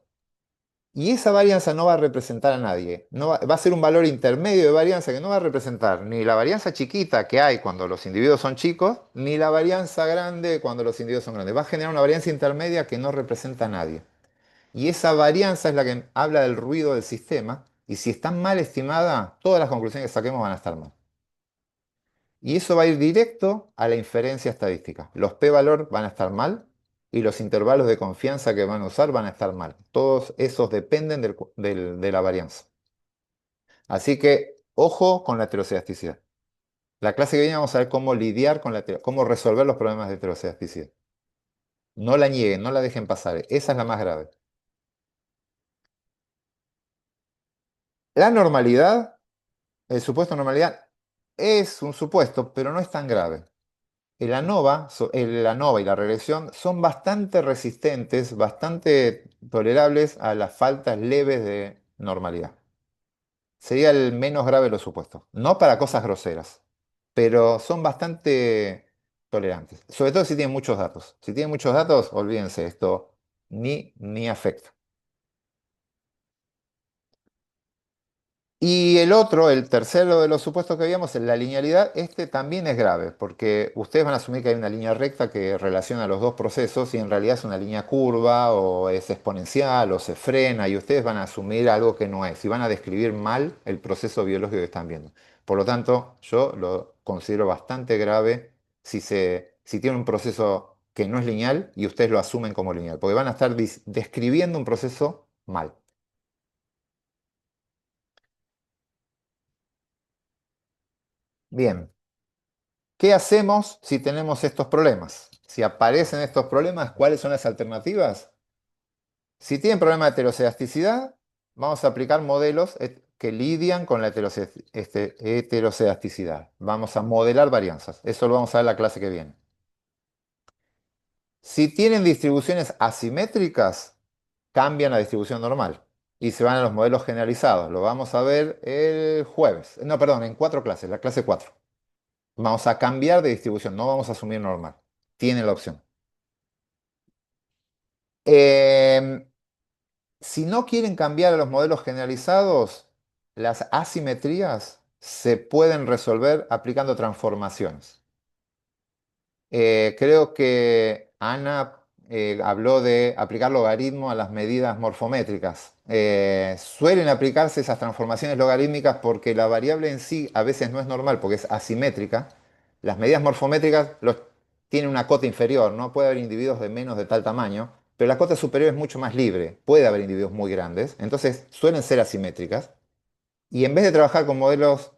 Y esa varianza no va a representar a nadie. Va a ser un valor intermedio de varianza que no va a representar ni la varianza chiquita que hay cuando los individuos son chicos, ni la varianza grande cuando los individuos son grandes. Va a generar una varianza intermedia que no representa a nadie. Y esa varianza es la que habla del ruido del sistema. Y si está mal estimada, todas las conclusiones que saquemos van a estar mal. Y eso va a ir directo a la inferencia estadística. Los p-valor van a estar mal y los intervalos de confianza que van a usar van a estar mal. Todos esos dependen de la varianza. Así que, ojo con la heteroscedasticidad. La clase que viene vamos a ver cómo lidiar cómo resolver los problemas de heteroscedasticidad. No la nieguen, no la dejen pasar. Esa es la más grave. La normalidad, el supuesto de normalidad, es un supuesto, pero no es tan grave. El ANOVA y la regresión son bastante resistentes, bastante tolerables a las faltas leves de normalidad. Sería el menos grave de los supuestos. No para cosas groseras, pero son bastante tolerantes. Sobre todo si tienen muchos datos. Si tienen muchos datos, olvídense, esto ni afecta. Y el otro, el tercero de los supuestos que habíamos, en la linealidad, este también es grave, porque ustedes van a asumir que hay una línea recta que relaciona los dos procesos y en realidad es una línea curva o es exponencial o se frena y ustedes van a asumir algo que no es y van a describir mal el proceso biológico que están viendo. Por lo tanto, yo lo considero bastante grave si tiene un proceso que no es lineal y ustedes lo asumen como lineal, porque van a estar describiendo un proceso mal. Bien. ¿Qué hacemos si tenemos estos problemas? Si aparecen estos problemas, ¿cuáles son las alternativas? Si tienen problema de heterocedasticidad, vamos a aplicar modelos que lidian con la heterocedasticidad. Vamos a modelar varianzas. Eso lo vamos a ver en la clase que viene. Si tienen distribuciones asimétricas, cambian a distribución normal y se van a los modelos generalizados. Lo vamos a ver el jueves. No, perdón, en 4 clases, la clase 4. Vamos a cambiar de distribución, no vamos a asumir normal. Tienen la opción. Em, si no quieren cambiar a los modelos generalizados, las asimetrías se pueden resolver aplicando transformaciones. Creo que Ana habló de aplicar logaritmo a las medidas morfométricas. Suelen aplicarse esas transformaciones logarítmicas porque la variable en sí a veces no es normal porque es asimétrica. Las medidas morfométricas tienen una cota inferior, ¿no? Puede haber individuos de menos de tal tamaño, pero la cota superior es mucho más libre. Puede haber individuos muy grandes, entonces suelen ser asimétricas. Y en vez de trabajar con modelos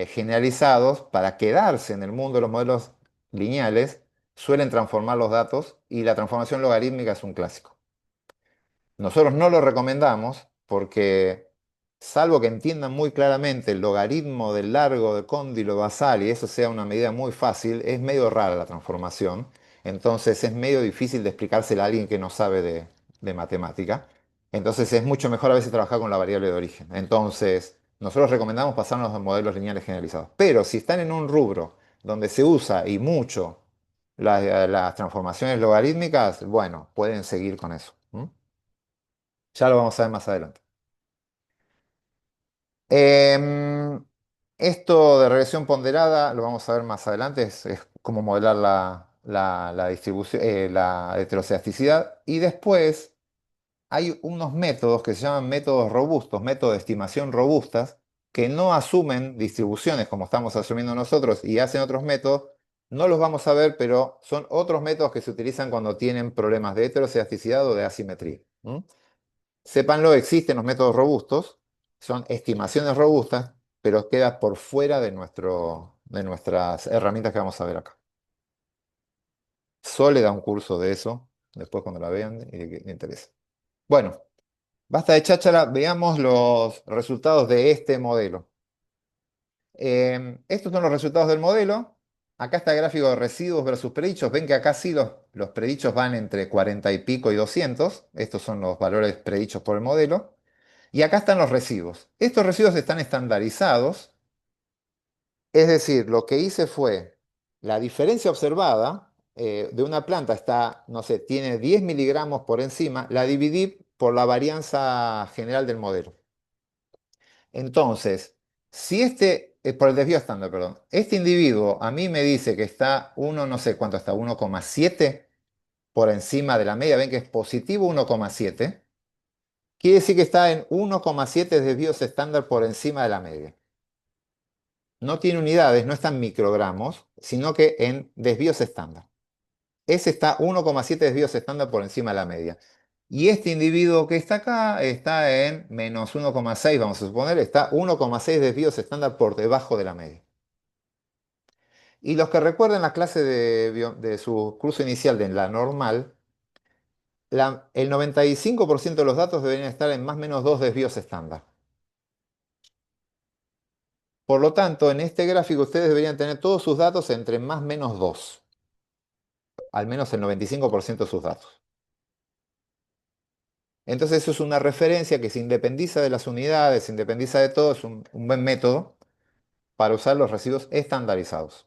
generalizados, para quedarse en el mundo de los modelos lineales, suelen transformar los datos y la transformación logarítmica es un clásico. Nosotros no lo recomendamos porque, salvo que entiendan muy claramente el logaritmo del largo de cóndilo basal y eso sea una medida muy fácil, es medio rara la transformación. Entonces es medio difícil de explicársela a alguien que no sabe de matemática. Entonces es mucho mejor a veces trabajar con la variable de origen. Entonces, nosotros recomendamos pasarnos a modelos lineales generalizados. Pero si están en un rubro donde se usa y mucho las transformaciones logarítmicas, bueno, pueden seguir con eso. Ya lo vamos a ver más adelante. Em, Esto de regresión ponderada lo vamos a ver más adelante, es cómo modelar la distribución, la heterocedasticidad. Y después hay unos métodos que se llaman métodos robustos, métodos de estimación robustas, que no asumen distribuciones como estamos asumiendo nosotros y hacen otros métodos. No los vamos a ver, pero son otros métodos que se utilizan cuando tienen problemas de heterocedasticidad o de asimetría. Sépanlo, existen los métodos robustos, son estimaciones robustas, pero queda por fuera de nuestras herramientas que vamos a ver acá. Sole da un curso de eso, después cuando la vean y le interesa. Bueno, basta de cháchara, veamos los resultados de este modelo. Estos son los resultados del modelo. Acá está el gráfico de residuos versus predichos. Ven que acá sí los predichos van entre 40 y pico y 200. Estos son los valores predichos por el modelo. Y acá están los residuos. Estos residuos están estandarizados, es decir, lo que hice fue la diferencia observada de una planta está, no sé, tiene 10 miligramos por encima, la dividí por la varianza general del modelo. Entonces, si por el desvío estándar, perdón, este individuo a mí me dice que está no sé cuánto está, 1,7 por encima de la media, ven que es positivo 1,7. Quiere decir que está en 1,7 desvíos estándar por encima de la media. No tiene unidades, no está en microgramos, sino que en desvíos estándar. Ese está 1,7 desvíos estándar por encima de la media. Y este individuo que está acá está en menos 1,6, vamos a suponer, está 1,6 desvíos estándar por debajo de la media. Y los que recuerden la clase de su curso inicial de la normal, el 95% de los datos deberían estar en más o menos 2 desvíos estándar. Por lo tanto, en este gráfico ustedes deberían tener todos sus datos entre más o menos 2, al menos el 95% de sus datos. Entonces eso es una referencia que se independiza de las unidades, se independiza de todo, es un buen método para usar los residuos estandarizados.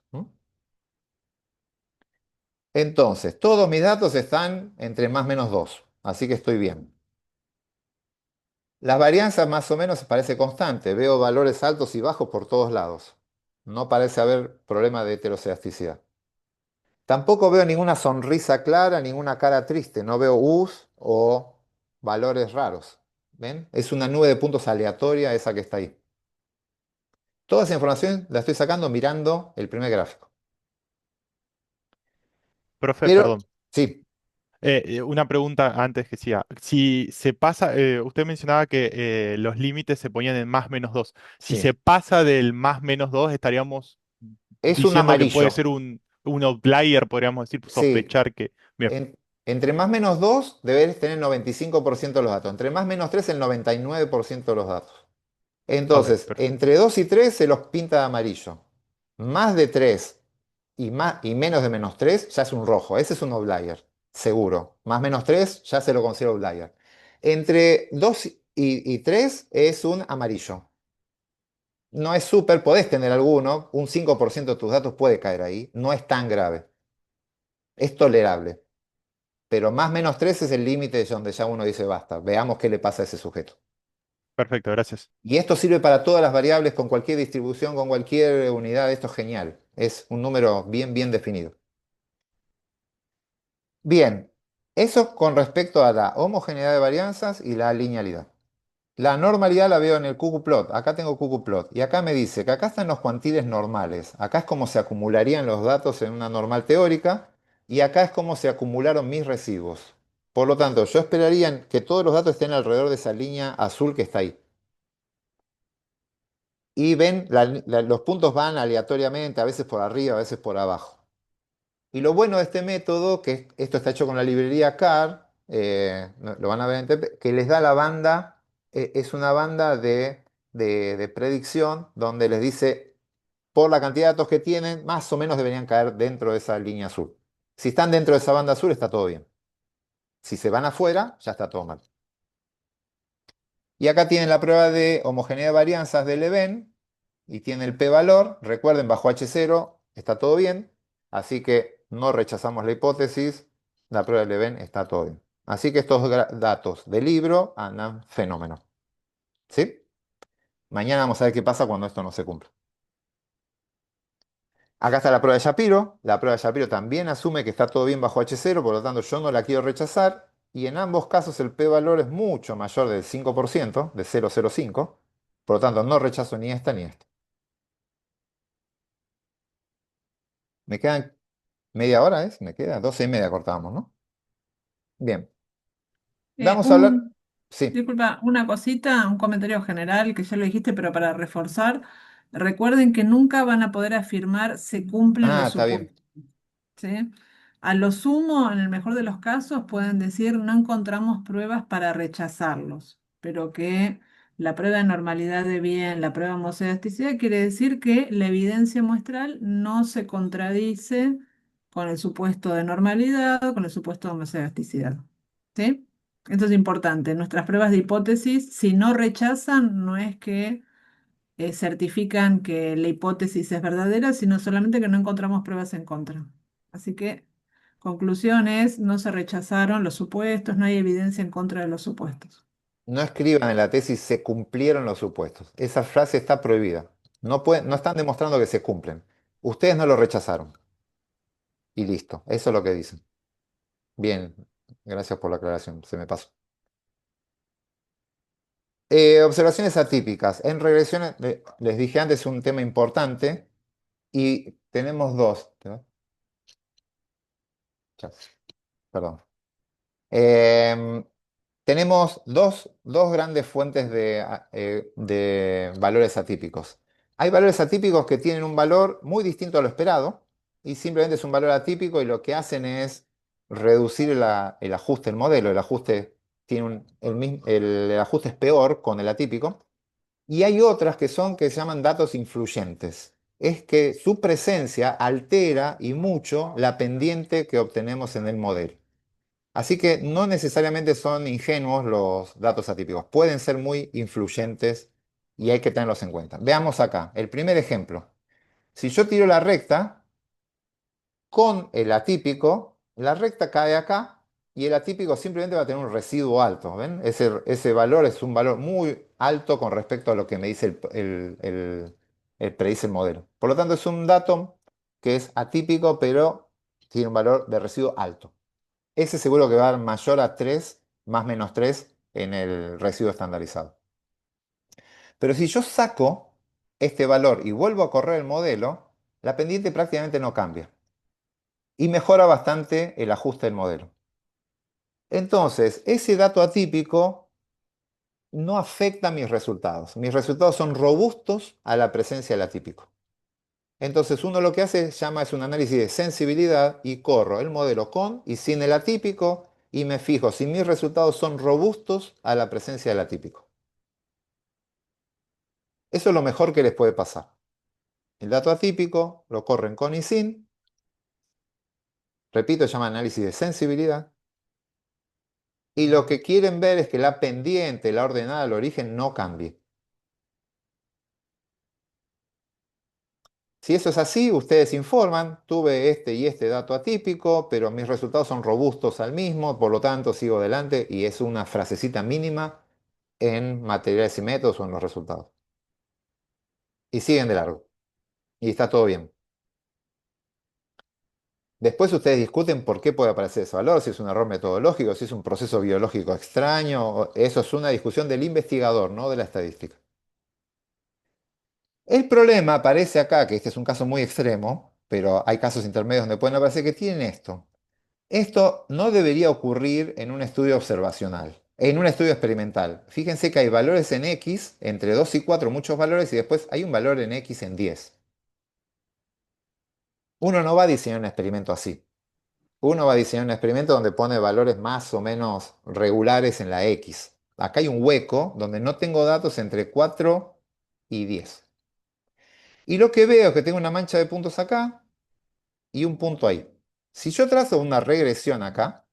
Entonces, todos mis datos están entre más o menos 2, así que estoy bien. Las varianzas más o menos parece constante. Veo valores altos y bajos por todos lados. No parece haber problema de heterocedasticidad. Tampoco veo ninguna sonrisa clara, ninguna cara triste. No veo U's o valores raros. ¿Ven? Es una nube de puntos aleatoria esa que está ahí. Toda esa información la estoy sacando mirando el primer gráfico. Profe, Pero, perdón. sí, Una pregunta antes que siga. Si se pasa, usted mencionaba que los límites se ponían en más menos 2. Si sí. se pasa del más menos 2, estaríamos Es un diciendo que puede ser amarillo. un outlier, podríamos decir, Sí. sospechar que... Bien, Entre más menos 2 deberes tener el 95% de los datos. Entre más menos 3 el 99% de los datos. ok, Entonces, perfecto. entre 2 y 3 se los pinta de amarillo. Más de 3 y menos de menos 3 ya es un rojo. Ese es un outlier, seguro. Más menos 3 ya se lo considero outlier. Entre 2 y 3 es un amarillo. No es súper, podés tener alguno. Un 5% de tus datos puede caer ahí. No es tan grave. Es tolerable. Pero más menos 3 es el límite donde ya uno dice basta. Veamos qué le pasa a ese sujeto. Perfecto, gracias. Y esto sirve para todas las variables, con cualquier distribución, con cualquier unidad. Esto es genial. Es un número bien, bien definido. Bien, eso con respecto a la homogeneidad de varianzas y la linealidad. La normalidad la veo en el ggplot. Acá tengo ggplot. Y acá me dice que acá están los cuantiles normales. Acá es como se acumularían los datos en una normal teórica. Y acá es como se acumularon mis residuos. Por lo tanto, yo esperaría que todos los datos estén alrededor de esa línea azul que está ahí. Y ven, los puntos van aleatoriamente, a veces por arriba, a veces por abajo. Y lo bueno de este método, que esto está hecho con la librería CAR, lo van a ver en TP, que les da la banda, es una banda de predicción donde les dice, por la cantidad de datos que tienen, más o menos deberían caer dentro de esa línea azul. Si están dentro de esa banda azul, está todo bien. Si se van afuera, ya está todo mal. Y acá tienen la prueba de homogeneidad de varianzas de Leven y tiene el p-valor. Recuerden, bajo H0 está todo bien, así que no rechazamos la hipótesis. La prueba de Leven está todo bien. Así que estos datos del libro andan fenómeno. ¿Sí? Mañana vamos a ver qué pasa cuando esto no se cumpla. Acá está la prueba de Shapiro. La prueba de Shapiro también asume que está todo bien bajo H0, por lo tanto yo no la quiero rechazar. Y en ambos casos el p-valor es mucho mayor del 5%, de 0,05. Por lo tanto no rechazo ni esta ni esta. Me quedan media hora, ¿es? Me queda 12:30 cortábamos, ¿no? Bien. Eh, Vamos a hablar. un, Sí. disculpa, una cosita, un comentario general que ya lo dijiste, pero para reforzar, recuerden que nunca van a poder afirmar se cumplen Ah, los está bien. supuestos, ¿sí? A lo sumo, en el mejor de los casos, pueden decir no encontramos pruebas para rechazarlos, pero que la prueba de normalidad de bien, la prueba de homoscedasticidad, quiere decir que la evidencia muestral no se contradice con el supuesto de normalidad o con el supuesto de homoscedasticidad, ¿sí? Esto es importante. Nuestras pruebas de hipótesis, si no rechazan, no es que certifican que la hipótesis es verdadera, sino solamente que no encontramos pruebas en contra. Así que, conclusión es, no se rechazaron los supuestos, no hay evidencia en contra de los supuestos. No escriban en la tesis se cumplieron los supuestos. Esa frase está prohibida. No están demostrando que se cumplen. Ustedes no lo rechazaron. Y listo. Eso es lo que dicen. Bien. Gracias por la aclaración. Se me pasó. Observaciones atípicas. En regresiones, les dije antes, un tema importante. Y tenemos dos. Chas, perdón. Em, Tenemos dos grandes fuentes de valores atípicos. Hay valores atípicos que tienen un valor muy distinto a lo esperado y simplemente es un valor atípico y lo que hacen es reducir el ajuste del modelo. El ajuste tiene el ajuste es peor con el atípico. Y hay otras que se llaman datos influyentes. Es que su presencia altera y mucho la pendiente que obtenemos en el modelo. Así que no necesariamente son ingenuos los datos atípicos, pueden ser muy influyentes y hay que tenerlos en cuenta. Veamos acá, el primer ejemplo. Si yo tiro la recta con el atípico, la recta cae acá y el atípico simplemente va a tener un residuo alto. ¿Ven? Ese valor es un valor muy alto con respecto a lo que me dice predice el modelo. Por lo tanto, es un dato que es atípico, pero tiene un valor de residuo alto. Ese seguro que va a dar mayor a 3, más menos 3 en el residuo estandarizado. Pero si yo saco este valor y vuelvo a correr el modelo, la pendiente prácticamente no cambia. Y mejora bastante el ajuste del modelo. Entonces, ese dato atípico no afecta a mis resultados. Mis resultados son robustos a la presencia del atípico. Entonces, uno lo que hace es un análisis de sensibilidad y corro el modelo con y sin el atípico y me fijo si mis resultados son robustos a la presencia del atípico. Eso es lo mejor que les puede pasar. El dato atípico lo corren con y sin. Repito, se llama análisis de sensibilidad. Y lo que quieren ver es que la pendiente, la ordenada del origen, no cambie. Si eso es así, ustedes informan, tuve este y este dato atípico, pero mis resultados son robustos al mismo, por lo tanto sigo adelante y es una frasecita mínima en materiales y métodos o en los resultados. Y siguen de largo. Y está todo bien. Después ustedes discuten por qué puede aparecer ese valor, si es un error metodológico, si es un proceso biológico extraño. Eso es una discusión del investigador, no de la estadística. El problema aparece acá, que este es un caso muy extremo, pero hay casos intermedios donde pueden aparecer que tienen esto. Esto no debería ocurrir en un estudio observacional, en un estudio experimental. Fíjense que hay valores en X, entre 2 y 4, muchos valores, y después hay un valor en X en 10. Uno no va a diseñar un experimento así. Uno va a diseñar un experimento donde pone valores más o menos regulares en la X. Acá hay un hueco donde no tengo datos entre 4 y 10. Y lo que veo es que tengo una mancha de puntos acá y un punto ahí. Si yo trazo una regresión acá,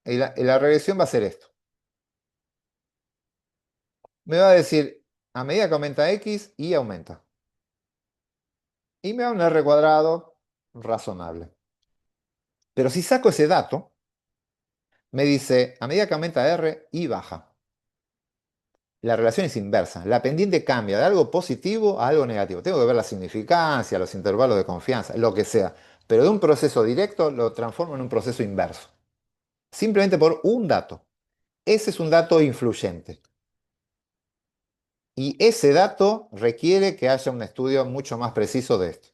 la regresión va a ser esto. Me va a decir, a medida que aumenta X, Y aumenta. Y me da un R cuadrado razonable. Pero si saco ese dato, me dice, a medida que aumenta R, Y baja. La relación es inversa. La pendiente cambia de algo positivo a algo negativo. Tengo que ver la significancia, los intervalos de confianza, lo que sea. Pero de un proceso directo lo transformo en un proceso inverso. Simplemente por un dato. Ese es un dato influyente. Y ese dato requiere que haya un estudio mucho más preciso de esto.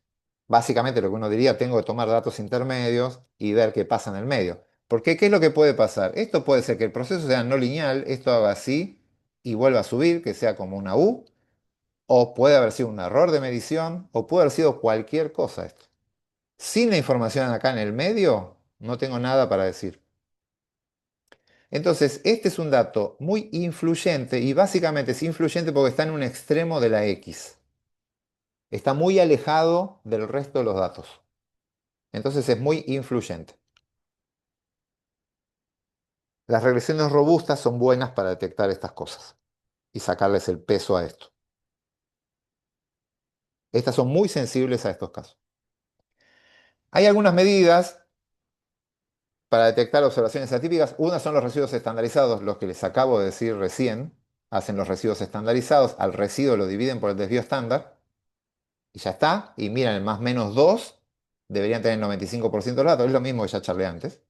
Básicamente lo que uno diría, tengo que tomar datos intermedios y ver qué pasa en el medio. Porque ¿qué es lo que puede pasar? Esto puede ser que el proceso sea no lineal, esto haga así y vuelva a subir, que sea como una U, o puede haber sido un error de medición, o puede haber sido cualquier cosa esto. Sin la información acá en el medio, no tengo nada para decir. Entonces, este es un dato muy influyente y básicamente es influyente porque está en un extremo de la X. Está muy alejado del resto de los datos. Entonces es muy influyente. Las regresiones robustas son buenas para detectar estas cosas y sacarles el peso a esto. Estas son muy sensibles a estos casos. Hay algunas medidas para detectar observaciones atípicas. Una son los residuos estandarizados, los que les acabo de decir recién. Hacen los residuos estandarizados, al residuo lo dividen por el desvío estándar y ya está. Y miran, el más menos 2 deberían tener el 95% de los datos. Es lo mismo que ya charlé antes.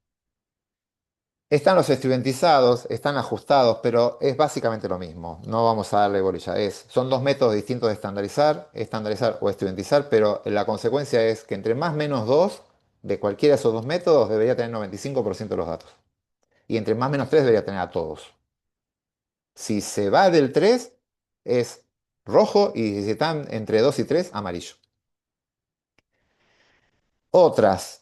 Están los estudiantizados, están ajustados, pero es básicamente lo mismo. No vamos a darle bolilla. Son dos métodos distintos de estandarizar o estudiantizar, pero la consecuencia es que entre más menos 2 de cualquiera de esos dos métodos debería tener 95% de los datos. Y entre más menos 3 debería tener a todos. Si se va del 3 es rojo y si están entre 2 y 3, amarillo. Otras.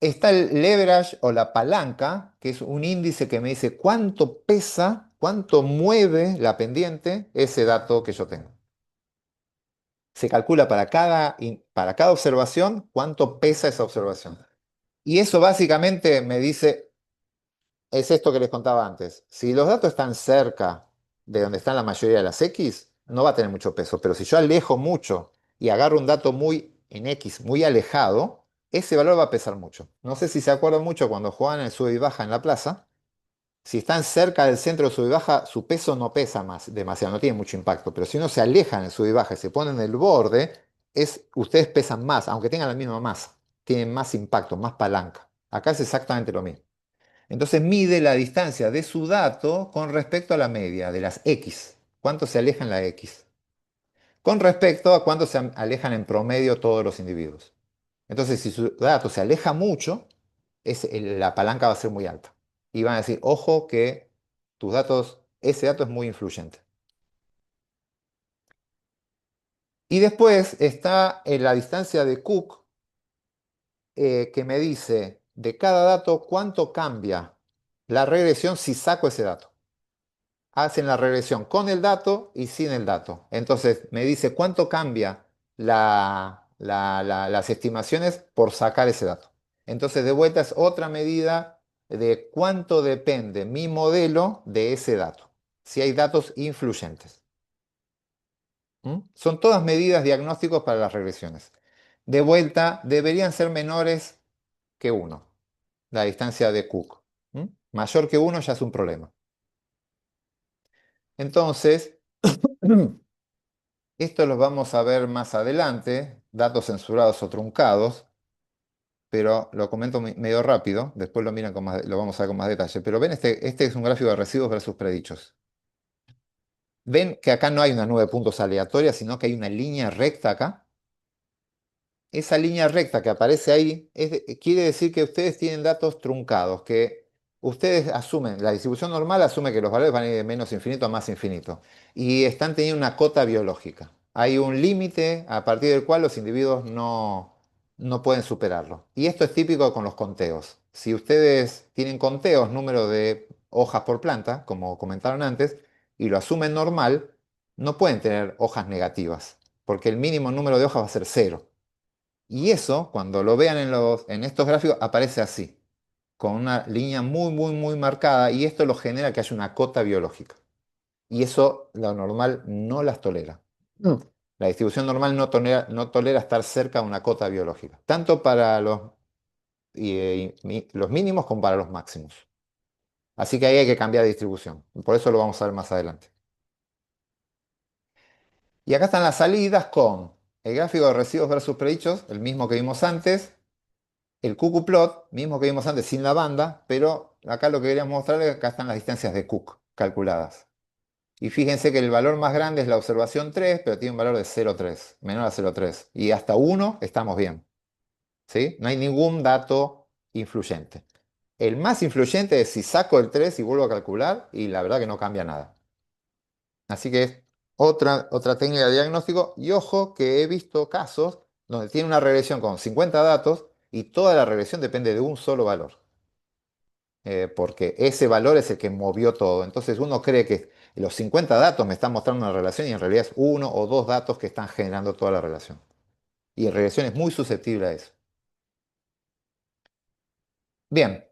Está el leverage o la palanca, que es un índice que me dice cuánto pesa, cuánto mueve la pendiente ese dato que yo tengo. Se calcula para cada observación cuánto pesa esa observación. Y eso básicamente me dice, es esto que les contaba antes. Si los datos están cerca de donde están la mayoría de las X, no va a tener mucho peso. Pero si yo alejo mucho y agarro un dato muy en X, muy alejado, ese valor va a pesar mucho. No sé si se acuerdan mucho cuando juegan el sube y baja en la plaza. Si están cerca del centro de sub y baja, su peso no pesa más, demasiado, no tiene mucho impacto. Pero si uno se aleja en el sub y baja y se pone en el borde, ustedes pesan más, aunque tengan la misma masa. Tienen más impacto, más palanca. Acá es exactamente lo mismo. Entonces mide la distancia de su dato con respecto a la media de las X. ¿Cuánto se alejan la X? Con respecto a cuánto se alejan en promedio todos los individuos. Entonces, si su dato se aleja mucho, la palanca va a ser muy alta. Y van a decir, ojo que tus datos, ese dato es muy influyente. Y después está en la distancia de Cook, que me dice de cada dato cuánto cambia la regresión si saco ese dato. Hacen la regresión con el dato y sin el dato. Entonces me dice cuánto cambia las estimaciones por sacar ese dato. Entonces de vuelta es otra medida de cuánto depende mi modelo de ese dato. Si hay datos influyentes. ¿Mm? Son todas medidas diagnósticos para las regresiones. De vuelta, deberían ser menores que 1, la distancia de Cook. ¿Mm? Mayor que 1 ya es un problema. Entonces, esto los vamos a ver más adelante, datos censurados o truncados, pero lo comento medio rápido, después lo miran lo vamos a ver con más detalle. Pero ven, este es un gráfico de residuos versus predichos. Ven que acá no hay una nube de puntos aleatoria, sino que hay una línea recta acá. Esa línea recta que aparece ahí quiere decir que ustedes tienen datos truncados, que ustedes asumen, la distribución normal asume que los valores van a ir de menos infinito a más infinito, y están teniendo una cota biológica. Hay un límite a partir del cual los individuos no pueden superarlo. Y esto es típico con los conteos. Si ustedes tienen conteos, número de hojas por planta, como comentaron antes, y lo asumen normal, no pueden tener hojas negativas, porque el mínimo número de hojas va a ser cero. Y eso, cuando lo vean en estos gráficos, aparece así, con una línea muy, muy, muy marcada, y esto lo genera que haya una cota biológica. Y eso lo normal no las tolera. Mm. La distribución normal no tolera estar cerca de una cota biológica, tanto para los mínimos como para los máximos. Así que ahí hay que cambiar de distribución. Por eso lo vamos a ver más adelante. Y acá están las salidas con el gráfico de residuos versus predichos, el mismo que vimos antes. El Cuckoo-Plot, mismo que vimos antes sin la banda, pero acá lo que queríamos mostrar es que acá están las distancias de Cook calculadas. Y fíjense que el valor más grande es la observación 3, pero tiene un valor de 0,3, menor a 0,3. Y hasta 1 estamos bien. ¿Sí? No hay ningún dato influyente. El más influyente es si saco el 3 y vuelvo a calcular, y la verdad que no cambia nada. Así que es otra técnica de diagnóstico. Y ojo que he visto casos donde tiene una regresión con 50 datos y toda la regresión depende de un solo valor. Porque ese valor es el que movió todo. Entonces uno cree que los 50 datos me están mostrando una relación y en realidad es uno o dos datos que están generando toda la relación. Y en regresión es muy susceptible a eso. Bien,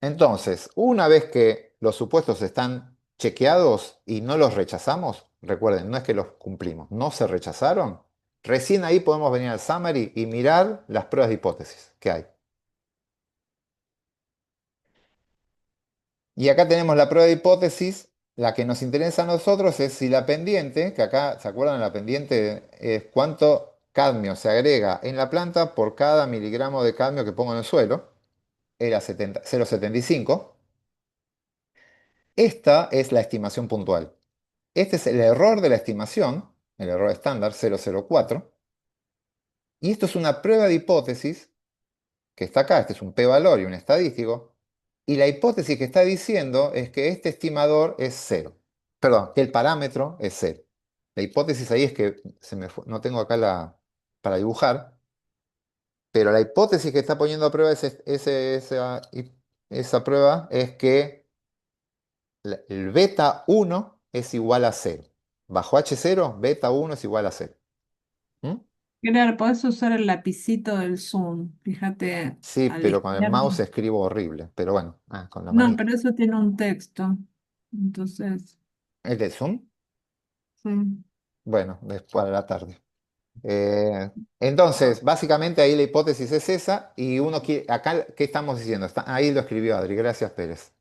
entonces, una vez que los supuestos están chequeados y no los rechazamos, recuerden, no es que los cumplimos, no se rechazaron, recién ahí podemos venir al summary y mirar las pruebas de hipótesis que hay. Y acá tenemos la prueba de hipótesis. La que nos interesa a nosotros es si la pendiente, que acá, ¿se acuerdan? La pendiente es cuánto cadmio se agrega en la planta por cada miligramo de cadmio que pongo en el suelo. Era 0,75. Esta es la estimación puntual. Este es el error de la estimación, el error estándar 0,04. Y esto es una prueba de hipótesis que está acá. Este es un p-valor y un estadístico. Y la hipótesis que está diciendo es que este estimador es cero. Perdón, que el parámetro es cero. La hipótesis ahí es que no tengo acá para dibujar, pero la hipótesis que está poniendo a prueba esa prueba es que el beta 1 es igual a cero. Bajo H0, beta 1 es igual a cero. ¿Mm? Claro, podés usar el lapicito del Zoom, fíjate Sí, a la pero con el izquierda. mouse escribo horrible. Pero bueno, con la No, manito. pero eso tiene un texto. Entonces, ¿El de Zoom? sí. Bueno, después a la tarde. Eh, entonces, básicamente ahí la hipótesis es esa y uno quiere, acá, ¿qué estamos diciendo? Ahí lo escribió Adri, gracias Pérez.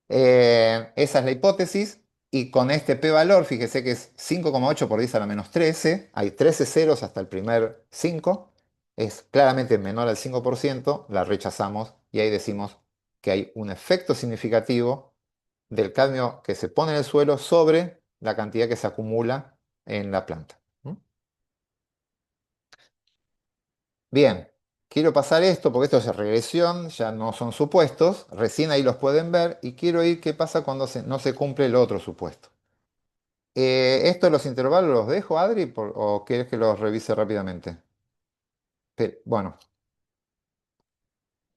Esa es la hipótesis y con este p-valor, fíjese que es 5,8 por 10 a la menos 13, hay 13 ceros hasta el primer 5, es claramente menor al 5%, la rechazamos y ahí decimos que hay un efecto significativo del cadmio que se pone en el suelo sobre la cantidad que se acumula en la planta. ¿Mm? Bien, quiero pasar esto porque esto es regresión, ya no son supuestos, recién ahí los pueden ver y quiero ir qué pasa cuando no se cumple el otro supuesto. ¿Esto de los intervalos los dejo, Adri, o quieres que los revise rápidamente? Bueno,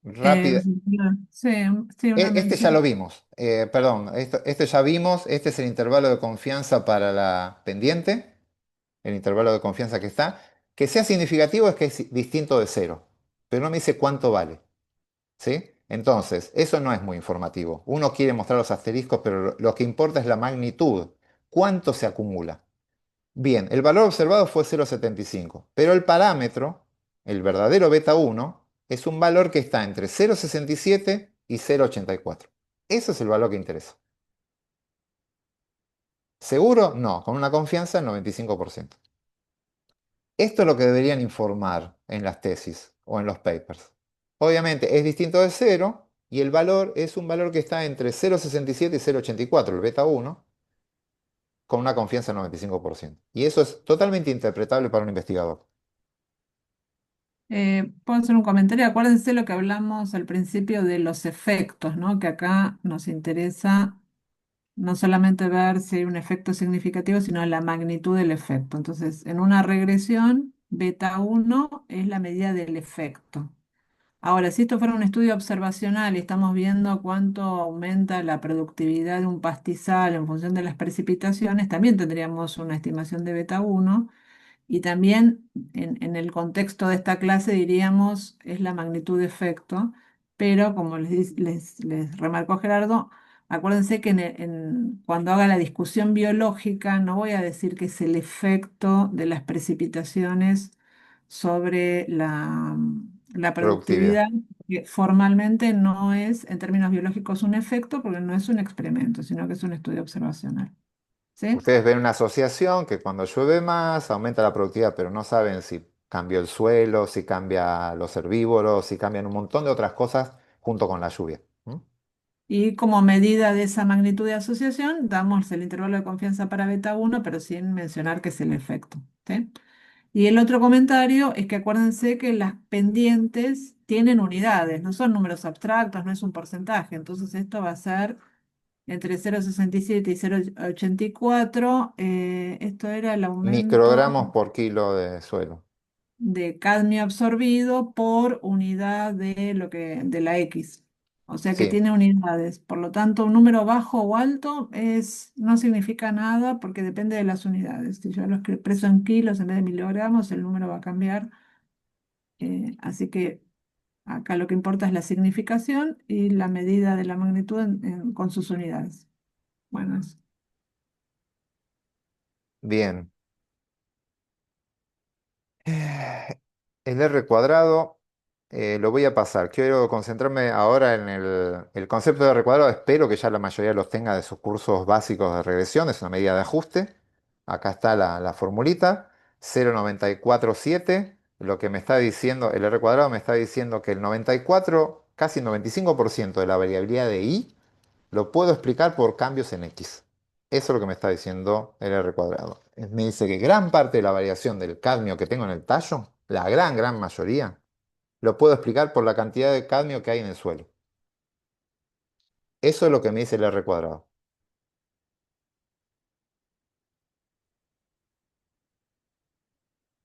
rápida. Sí, sí, una Este ya lo mención. vimos, perdón, este ya vimos, este es el intervalo de confianza para la pendiente, el intervalo de confianza que está. Que sea significativo es que es distinto de cero, pero no me dice cuánto vale. ¿Sí? Entonces, eso no es muy informativo. Uno quiere mostrar los asteriscos, pero lo que importa es la magnitud. ¿Cuánto se acumula? Bien, el valor observado fue 0,75, pero el parámetro, el verdadero beta 1, es un valor que está entre 0,67 y 0,84. Ese es el valor que interesa. ¿Seguro? No, con una confianza del 95%. Esto es lo que deberían informar en las tesis o en los papers. Obviamente es distinto de cero y el valor es un valor que está entre 0,67 y 0,84, el beta 1, con una confianza del 95%. Y eso es totalmente interpretable para un investigador. Puedo hacer un comentario. Acuérdense lo que hablamos al principio de los efectos, ¿no? Que acá nos interesa no solamente ver si hay un efecto significativo, sino la magnitud del efecto. Entonces, en una regresión, beta 1 es la medida del efecto. Ahora, si esto fuera un estudio observacional y estamos viendo cuánto aumenta la productividad de un pastizal en función de las precipitaciones, también tendríamos una estimación de beta 1. Y también en el contexto de esta clase diríamos es la magnitud de efecto, pero como les remarcó Gerardo, acuérdense que cuando haga la discusión biológica no voy a decir que es el efecto de las precipitaciones sobre la Productividad. productividad, que formalmente no es en términos biológicos un efecto porque no es un experimento, sino que es un estudio observacional. ¿Sí? Ustedes ven una asociación que cuando llueve más aumenta la productividad, pero no saben si cambió el suelo, si cambia los herbívoros, si cambian un montón de otras cosas junto con la lluvia. ¿Mm? Y como medida de esa magnitud de asociación, damos el intervalo de confianza para beta 1, pero sin mencionar que es el efecto. ¿Sí? Y el otro comentario es que acuérdense que las pendientes tienen unidades, no son números abstractos, no es un porcentaje. Entonces esto va a ser entre 0,67 y 0,84. Esto era el aumento Microgramos por kilo de suelo. de cadmio absorbido por unidad de la X. O sea que Sí, tiene unidades. Por lo tanto, un número bajo o alto no significa nada porque depende de las unidades. Si yo lo expreso en kilos en vez de miligramos, el número va a cambiar. Así que acá lo que importa es la significación y la medida de la magnitud con sus unidades. Bueno, bien. El R cuadrado lo voy a pasar. Quiero concentrarme ahora en el concepto de R cuadrado. Espero que ya la mayoría los tenga de sus cursos básicos de regresión. Es una medida de ajuste. Acá está la formulita. 0,947. Lo que me está diciendo, el R cuadrado me está diciendo que el 94, casi 95% de la variabilidad de I lo puedo explicar por cambios en X. Eso es lo que me está diciendo el R cuadrado. Me dice que gran parte de la variación del cadmio que tengo en el tallo, la gran mayoría, lo puedo explicar por la cantidad de cadmio que hay en el suelo. Eso es lo que me dice el R cuadrado.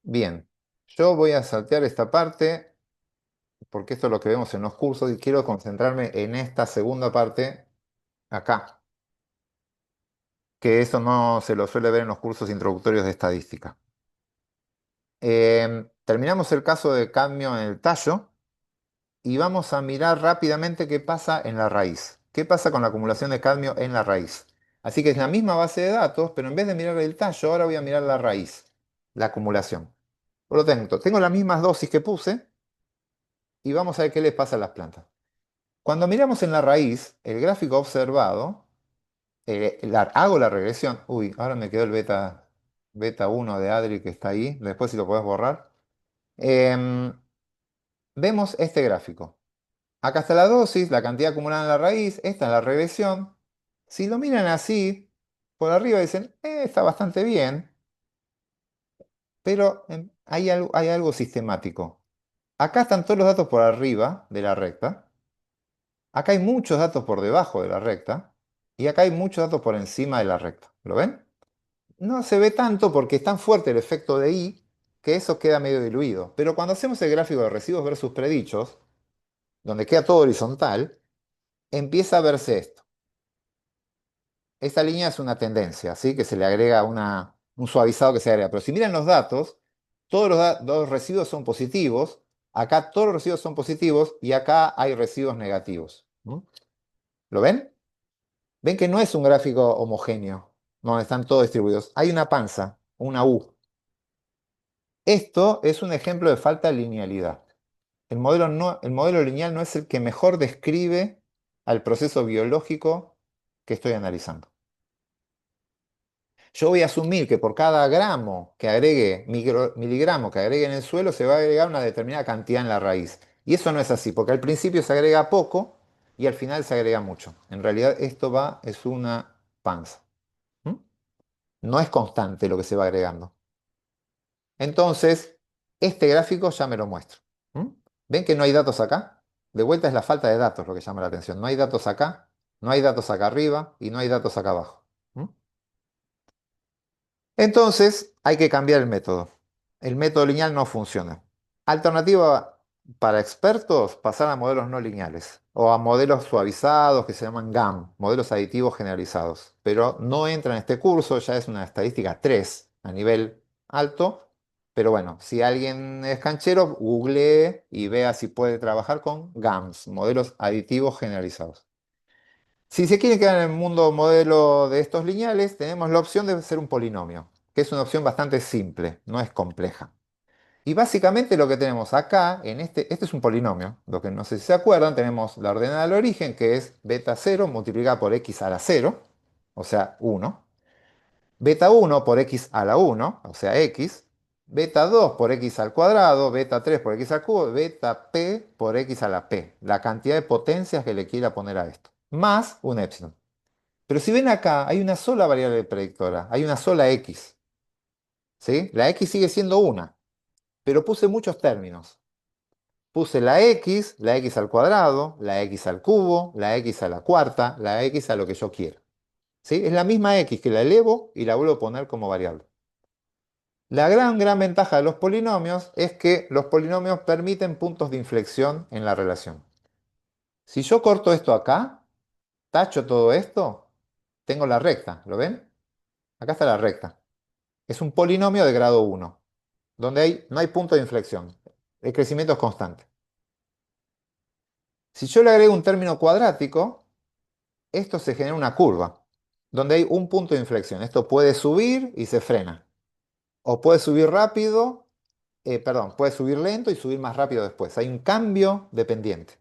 Bien, yo voy a saltear esta parte porque esto es lo que vemos en los cursos y quiero concentrarme en esta segunda parte acá, que eso no se lo suele ver en los cursos introductorios de estadística. Terminamos el caso de cadmio en el tallo y vamos a mirar rápidamente qué pasa en la raíz. ¿Qué pasa con la acumulación de cadmio en la raíz? Así que es la misma base de datos, pero en vez de mirar el tallo, ahora voy a mirar la raíz. la acumulación. Por lo tanto, tengo las mismas dosis que puse y vamos a ver qué les pasa a las plantas. Cuando miramos en la raíz, el gráfico observado, hago la regresión. Uy, ahora me quedó el beta 1 de Adri que está ahí. Después si lo podés borrar. Em, Vemos este gráfico. Acá está la dosis, la cantidad acumulada en la raíz. Esta es la regresión. Si lo miran así, por arriba dicen, está bastante bien. Pero hay algo sistemático. Acá están todos los datos por arriba de la recta. Acá hay muchos datos por debajo de la recta. Y acá hay muchos datos por encima de la recta. ¿Lo ven? No se ve tanto porque es tan fuerte el efecto de I que eso queda medio diluido. Pero cuando hacemos el gráfico de residuos versus predichos, donde queda todo horizontal, empieza a verse esto. Esta línea es una tendencia, ¿sí? Que se le agrega un suavizado que se agrega. Pero si miran los datos, todos los residuos son positivos. Acá todos los residuos son positivos y acá hay residuos negativos. ¿No? ¿Lo ven? Ven que no es un gráfico homogéneo, donde están todos distribuidos. Hay una panza, una U. Esto es un ejemplo de falta de linealidad. El modelo lineal no es el que mejor describe al proceso biológico que estoy analizando. Yo voy a asumir que por cada gramo que agregue, miligramo que agregue en el suelo, se va a agregar una determinada cantidad en la raíz. Y eso no es así, porque al principio se agrega poco y al final se agrega mucho. En realidad es una panza. ¿Mm? No es constante lo que se va agregando. Entonces, este gráfico ya me lo muestra. ¿Mm? ¿Ven que no hay datos acá? De vuelta es la falta de datos lo que llama la atención. No hay datos acá, no hay datos acá arriba y no hay datos acá abajo. ¿Mm? Entonces, hay que cambiar el método. El método lineal no funciona. Alternativa para expertos, pasar a modelos no lineales o a modelos suavizados que se llaman GAM, modelos aditivos generalizados. Pero no entra en este curso, ya es una estadística 3 a nivel alto. Pero bueno, si alguien es canchero, googlee y vea si puede trabajar con GAMs, modelos aditivos generalizados. Si se quiere quedar en el mundo modelo de estos lineales, tenemos la opción de ser un polinomio, que es una opción bastante simple, no es compleja. Y básicamente lo que tenemos acá, este es un polinomio, lo que no sé si se acuerdan, tenemos la ordenada del origen, que es beta 0 multiplicada por x a la 0, o sea 1. Beta 1 por x a la 1, o sea x. Beta 2 por x al cuadrado, beta 3 por x al cubo, beta p por x a la p. La cantidad de potencias que le quiera poner a esto. Más un epsilon. Pero si ven acá, hay una sola variable predictora, hay una sola x. ¿Sí? La x sigue siendo una, pero puse muchos términos. Puse la x al cuadrado, la x al cubo, la x a la cuarta, la x a lo que yo quiera. ¿Sí? Es la misma x que la elevo y la vuelvo a poner como variable. La gran ventaja de los polinomios es que los polinomios permiten puntos de inflexión en la relación. Si yo corto esto acá, tacho todo esto, tengo la recta, ¿lo ven? Acá está la recta. Es un polinomio de grado 1, donde no hay punto de inflexión. El crecimiento es constante. Si yo le agrego un término cuadrático, esto se genera una curva, donde hay un punto de inflexión. Esto puede subir y se frena. O puede subir rápido, perdón, puede subir lento y subir más rápido después. Hay un cambio dependiente.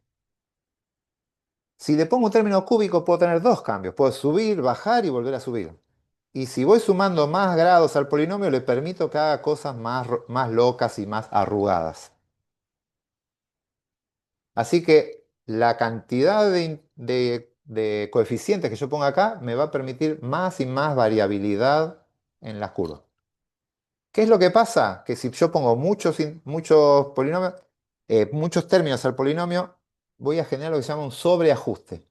Si le pongo un término cúbico, puedo tener dos cambios. Puedo subir, bajar y volver a subir. Y si voy sumando más grados al polinomio, le permito que haga cosas más locas y más arrugadas. Así que la cantidad de coeficientes que yo ponga acá me va a permitir más y más variabilidad en las curvas. ¿Qué es lo que pasa? Que si yo pongo muchos polinomios, muchos términos al polinomio, voy a generar lo que se llama un sobreajuste.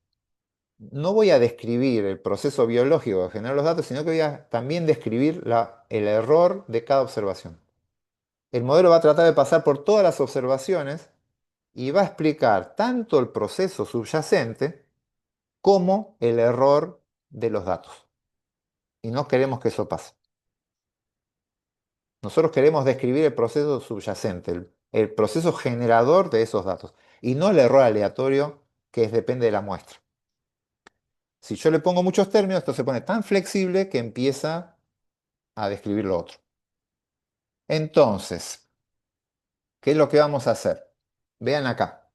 No voy a describir el proceso biológico de generar los datos, sino que voy a también describir el error de cada observación. El modelo va a tratar de pasar por todas las observaciones y va a explicar tanto el proceso subyacente como el error de los datos. Y no queremos que eso pase. Nosotros queremos describir el proceso subyacente, el proceso generador de esos datos, y no el error aleatorio que depende de la muestra. Si yo le pongo muchos términos, esto se pone tan flexible que empieza a describir lo otro. Entonces, ¿qué es lo que vamos a hacer? Vean acá.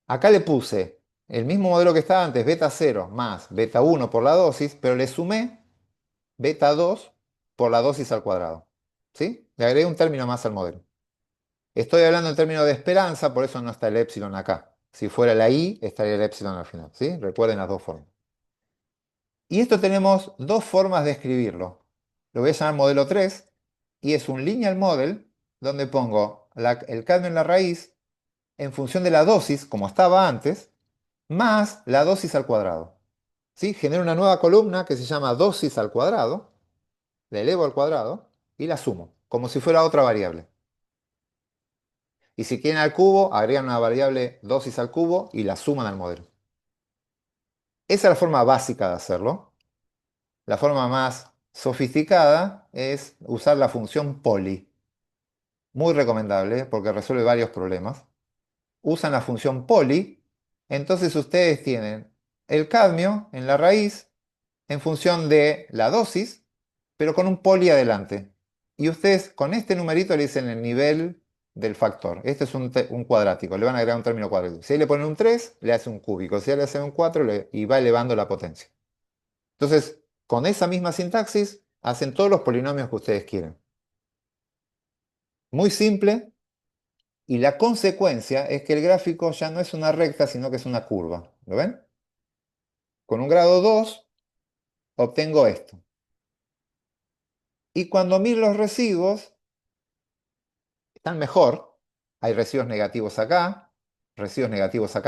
Acá le puse el mismo modelo que estaba antes, beta 0 más beta 1 por la dosis, pero le sumé beta 2 por la dosis al cuadrado. ¿Sí? Le agregué un término más al modelo. Estoy hablando en términos de esperanza, por eso no está el épsilon acá. Si fuera la i, estaría el épsilon al final. ¿Sí? Recuerden las dos formas. Y esto tenemos dos formas de escribirlo. Lo voy a llamar modelo 3 y es un lineal model donde pongo el cadmio en la raíz en función de la dosis, como estaba antes, más la dosis al cuadrado. ¿Sí? Genero una nueva columna que se llama dosis al cuadrado, la elevo al cuadrado y la sumo, como si fuera otra variable. Y si quieren al cubo, agregan una variable dosis al cubo y la suman al modelo. Esa es la forma básica de hacerlo. La forma más sofisticada es usar la función poly. Muy recomendable porque resuelve varios problemas. Usan la función poly, entonces ustedes tienen el cadmio en la raíz en función de la dosis, pero con un poli adelante. Y ustedes con este numerito le dicen el nivel del factor. Este es un cuadrático, le van a agregar un término cuadrático. Si ahí le ponen un 3, le hace un cúbico. Si ahí le hacen un 4, y va elevando la potencia. Entonces, con esa misma sintaxis, hacen todos los polinomios que ustedes quieren. Muy simple, y la consecuencia es que el gráfico ya no es una recta, sino que es una curva. ¿Lo ven? Con un grado 2 obtengo esto. Y cuando miro los residuos, están mejor. Hay residuos negativos acá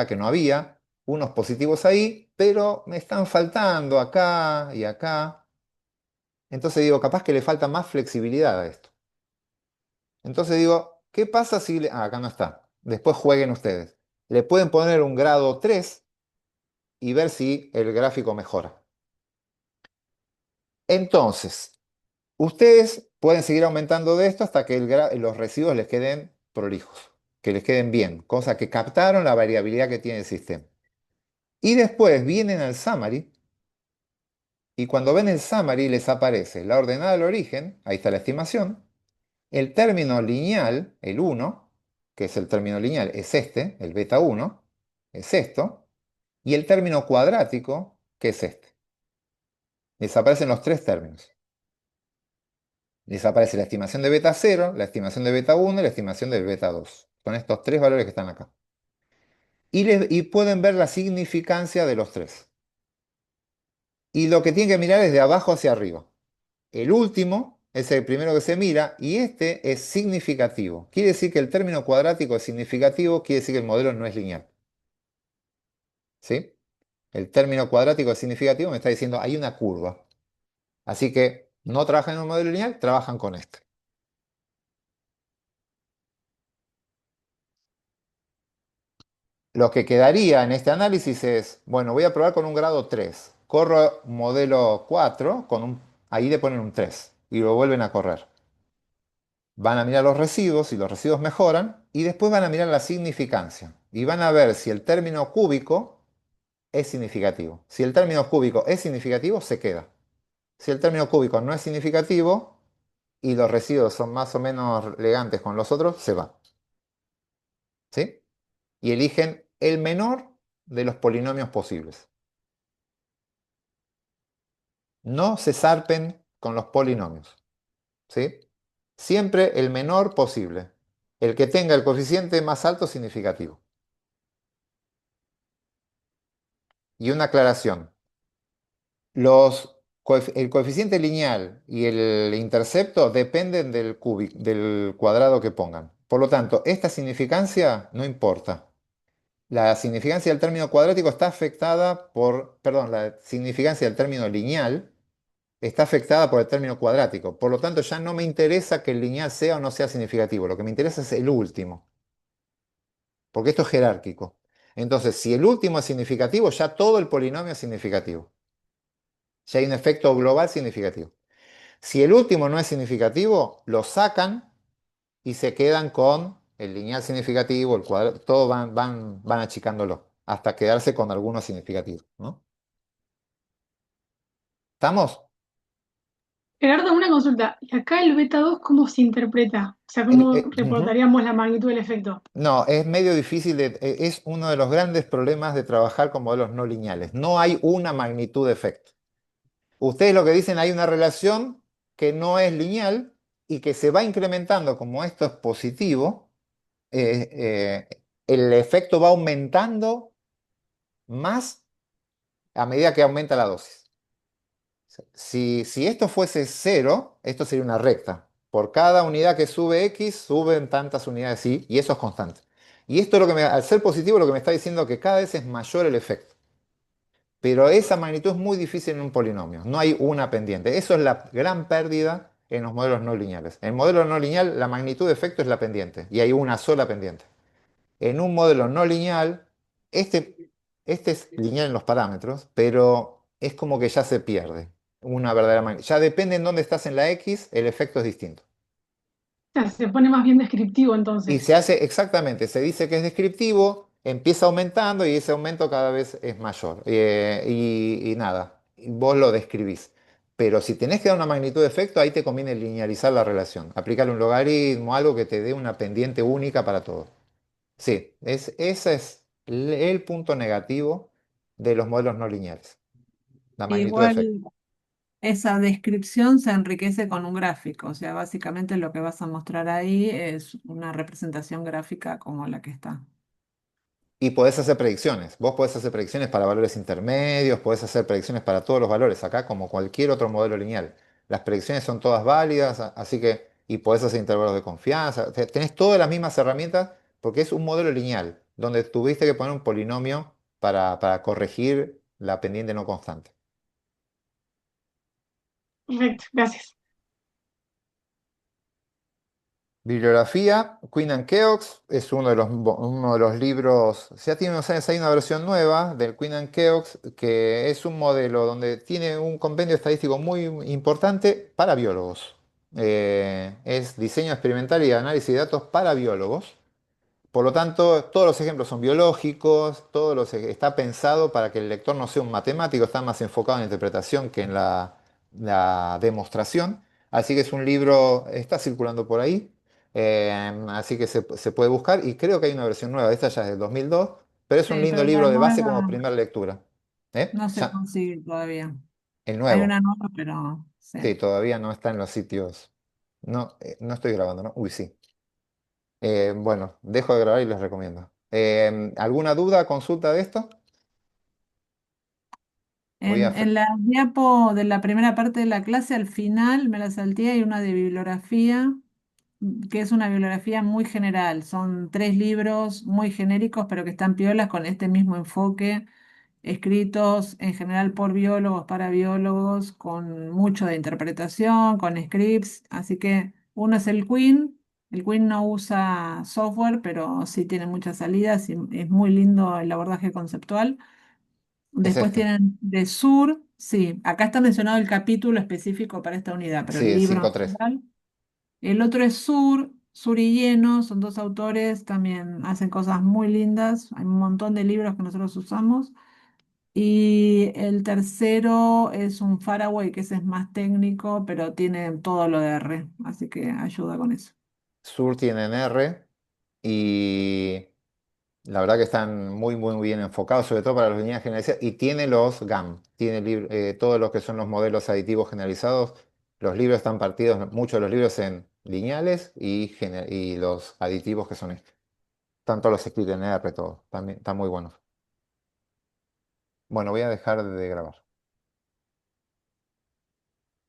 que no había, unos positivos ahí, pero me están faltando acá y acá. Entonces digo, capaz que le falta más flexibilidad a esto. Entonces digo, ¿qué pasa si... acá no está. Después jueguen ustedes. Le pueden poner un grado 3 y ver si el gráfico mejora. Entonces, ustedes pueden seguir aumentando de esto hasta que los residuos les queden prolijos, que les queden bien, cosa que captaron la variabilidad que tiene el sistema. Y después vienen al summary y cuando ven el summary les aparece la ordenada del origen, ahí está la estimación, el término lineal, el 1, que es el término lineal, es este, el beta 1, es esto, y el término cuadrático, que es este. Les aparecen los tres términos. Les aparece la estimación de beta 0, la estimación de beta 1 y la estimación de beta 2. Son estos tres valores que están acá. Y pueden ver la significancia de los tres. Y lo que tienen que mirar es de abajo hacia arriba. El último es el primero que se mira y este es significativo. Quiere decir que el término cuadrático es significativo, quiere decir que el modelo no es lineal. ¿Sí? El término cuadrático es significativo me está diciendo hay una curva. Así que no trabajan en un modelo lineal, trabajan con este. Lo que quedaría en este análisis es, bueno, voy a probar con un grado 3. Corro modelo 4, ahí le ponen un 3 y lo vuelven a correr. Van a mirar los residuos, si los residuos mejoran, y después van a mirar la significancia. Y van a ver si el término cúbico es significativo. Si el término cúbico es significativo, se queda. Si el término cúbico no es significativo y los residuos son más o menos elegantes con los otros, se va. ¿Sí? Y eligen el menor de los polinomios posibles. No se zarpen con los polinomios. ¿Sí? Siempre el menor posible. El que tenga el coeficiente más alto significativo. Y una aclaración. El coeficiente lineal y el intercepto dependen del cuadrado que pongan. Por lo tanto, esta significancia no importa. La significancia del término cuadrático está afectada perdón, la significancia del término lineal está afectada por el término cuadrático. Por lo tanto, ya no me interesa que el lineal sea o no sea significativo. Lo que me interesa es el último, porque esto es jerárquico. Entonces, si el último es significativo, ya todo el polinomio es significativo. Ya hay un efecto global significativo. Si el último no es significativo, lo sacan y se quedan con el lineal significativo, el cuadrado, todo van achicándolo hasta quedarse con algunos significativos, ¿no? ¿Estamos? Gerardo, una consulta. ¿Y acá el beta 2 cómo se interpreta? O sea, El- ¿cómo ujú. reportaríamos la magnitud del efecto? No, es medio difícil, es uno de los grandes problemas de trabajar con modelos no lineales. No hay una magnitud de efecto. Ustedes lo que dicen, hay una relación que no es lineal y que se va incrementando, como esto es positivo, el efecto va aumentando más a medida que aumenta la dosis. Si esto fuese cero, esto sería una recta. Por cada unidad que sube X, suben tantas unidades Y eso es constante. Y esto es lo que al ser positivo, lo que me está diciendo que cada vez es mayor el efecto. Pero esa magnitud es muy difícil en un polinomio. No hay una pendiente. Eso es la gran pérdida en los modelos no lineales. En el modelo no lineal, la magnitud de efecto es la pendiente. Y hay una sola pendiente. En un modelo no lineal, este, este es lineal en los parámetros, pero es como que ya se pierde una verdadera magnitud. Ya depende en dónde estás en la X, el efecto es distinto. O sea, se pone más bien descriptivo Y entonces. se hace exactamente, se dice que es descriptivo, empieza aumentando y ese aumento cada vez es mayor. Y nada, vos lo describís. Pero si tenés que dar una magnitud de efecto, ahí te conviene linearizar la relación. Aplicarle un logaritmo, algo que te dé una pendiente única para todo. Sí, ese es el punto negativo de los modelos no lineales, la magnitud de efecto. Igual esa descripción se enriquece con un gráfico, o sea, básicamente lo que vas a mostrar ahí es una representación gráfica como la que está. Y podés hacer predicciones. Vos podés hacer predicciones para valores intermedios, podés hacer predicciones para todos los valores, acá como cualquier otro modelo lineal. Las predicciones son todas válidas, así que, y podés hacer intervalos de confianza. Tenés todas las mismas herramientas porque es un modelo lineal, donde tuviste que poner un polinomio para corregir la pendiente no constante. Perfecto, gracias. Bibliografía, Quinn and Keogh's es uno de los libros, ya tiene unos años, hay una versión nueva del Quinn and Keogh's que es un modelo donde tiene un compendio estadístico muy importante para biólogos. Es diseño experimental y análisis de datos para biólogos. Por lo tanto, todos los ejemplos son biológicos, está pensado para que el lector no sea un matemático, está más enfocado en la interpretación que en la demostración. Así que es un libro, está circulando por ahí, así que se puede buscar y creo que hay una versión nueva, esta ya es del 2002, pero es un Sí, lindo pero la libro de base como nueva primera lectura. ¿Eh? no se consigue todavía. El Hay nuevo, una nueva, pero sí. sí, todavía no está en los sitios. No, no estoy grabando, ¿no? Uy, sí. Bueno, dejo de grabar y les recomiendo. ¿Alguna duda, consulta de esto? Voy a... En la diapo de la primera parte de la clase, al final me la salté, hay una de bibliografía, que es una bibliografía muy general. Son 3 libros muy genéricos, pero que están piolas con este mismo enfoque, escritos en general por biólogos, para biólogos, con mucho de interpretación, con scripts. Así que uno es el Queen. El Queen no usa software, pero sí tiene muchas salidas y es muy lindo el abordaje conceptual. Es Después este. tienen de Sur, sí, acá está mencionado el capítulo específico para esta unidad, pero Sí, el el libro en 5.3. general. El otro es Sur y Lleno, son 2 autores, también hacen cosas muy lindas, hay un montón de libros que nosotros usamos. Y el tercero es un Faraway, que ese es más técnico, pero tiene todo lo de R, así que ayuda con eso. Sur tienen R y la verdad que están muy, muy bien enfocados, sobre todo para las líneas generalizadas. Y tiene los GAM, tiene todos los que son los modelos aditivos generalizados. Los libros están partidos, muchos de los libros en lineales y los aditivos que son estos. Tanto los escritos en R, todo. También están muy buenos. Bueno, voy a dejar de grabar.